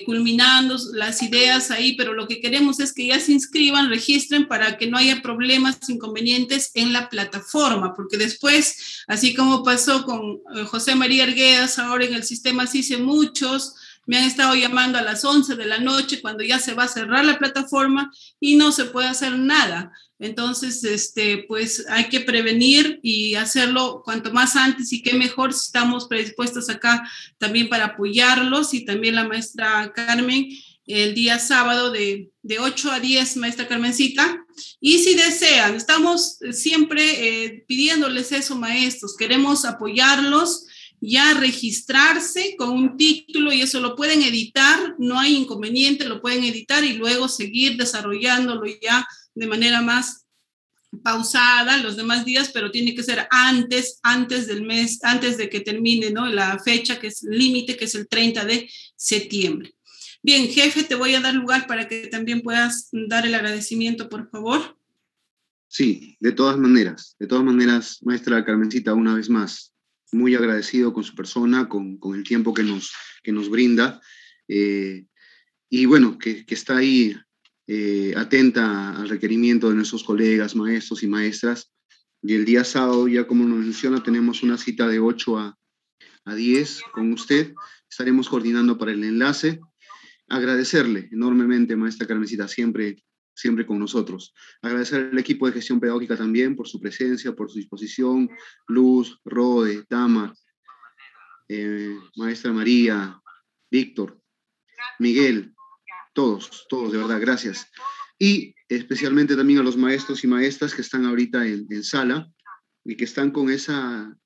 culminando las ideas ahí, pero lo que queremos es que ya se inscriban, registren para que no haya problemas, inconvenientes en la plataforma, porque después, así como pasó con José María Arguedas, ahora en el sistema CICE muchos me han estado llamando a las 11 de la noche cuando ya se va a cerrar la plataforma y no se puede hacer nada. Entonces, pues hay que prevenir y hacerlo cuanto más antes y qué mejor si estamos predispuestos acá también para apoyarlos y también la maestra Carmen el día sábado de 8 a 10, maestra Carmencita. Y si desean, estamos siempre pidiéndoles eso, maestros, queremos apoyarlos, ya registrarse con un título y eso lo pueden editar, no hay inconveniente, lo pueden editar y luego seguir desarrollándolo ya de manera más pausada los demás días, pero tiene que ser antes del mes, antes de que termine, ¿no? La fecha que es límite, que es el 30 de septiembre. Bien, jefe, te voy a dar lugar para que también puedas dar el agradecimiento, por favor. Sí, de todas maneras, maestra Carmencita, una vez más, muy agradecido con su persona, con el tiempo que nos brinda, y bueno, que está ahí atenta al requerimiento de nuestros colegas, maestros y maestras. Y el día sábado, ya como nos menciona, tenemos una cita de 8 a 10 con usted. Estaremos coordinando para el enlace. Agradecerle enormemente, maestra Carmencita, siempre con nosotros. Agradecer al equipo de gestión pedagógica también por su presencia, por su disposición. Luz, Rode, Tamar, maestra María, Víctor, Miguel, todos, de verdad, gracias. Y especialmente también a los maestros y maestras que están ahorita en sala y que están con esa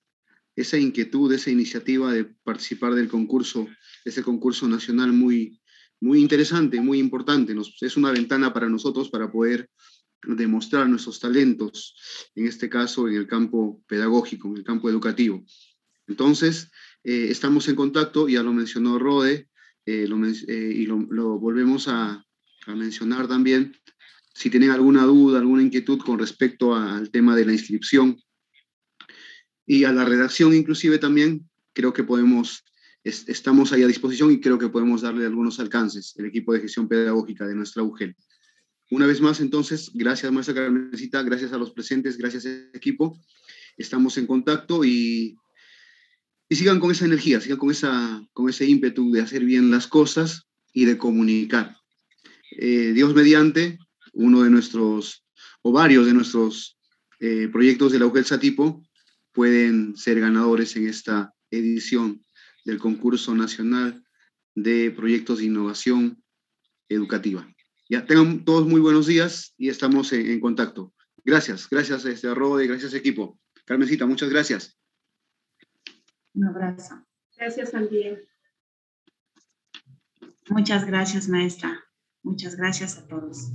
inquietud, esa iniciativa de participar del concurso, ese concurso nacional muy interesante, muy importante. Es una ventana para nosotros para poder demostrar nuestros talentos, en este caso en el campo pedagógico, en el campo educativo. Entonces, estamos en contacto, ya lo mencionó Rode, y lo volvemos a mencionar también. Si tienen alguna duda, alguna inquietud con respecto al tema de la inscripción y a la redacción inclusive también, creo que estamos ahí a disposición y creo que podemos darle algunos alcances, el equipo de gestión pedagógica de nuestra UGEL. Una vez más, entonces, gracias, maestra Carmencita, gracias a los presentes, gracias equipo. Estamos en contacto y sigan con esa energía, sigan con ese ímpetu de hacer bien las cosas y de comunicar. Dios mediante, uno de nuestros, o varios de nuestros proyectos de la UGEL Satipo pueden ser ganadores en esta edición del concurso nacional de proyectos de innovación educativa. Ya, tengan todos muy buenos días y estamos en contacto. Gracias, Rode, gracias equipo. Carmencita, muchas gracias. Un abrazo. Gracias, Santiago. Muchas gracias, maestra. Muchas gracias a todos.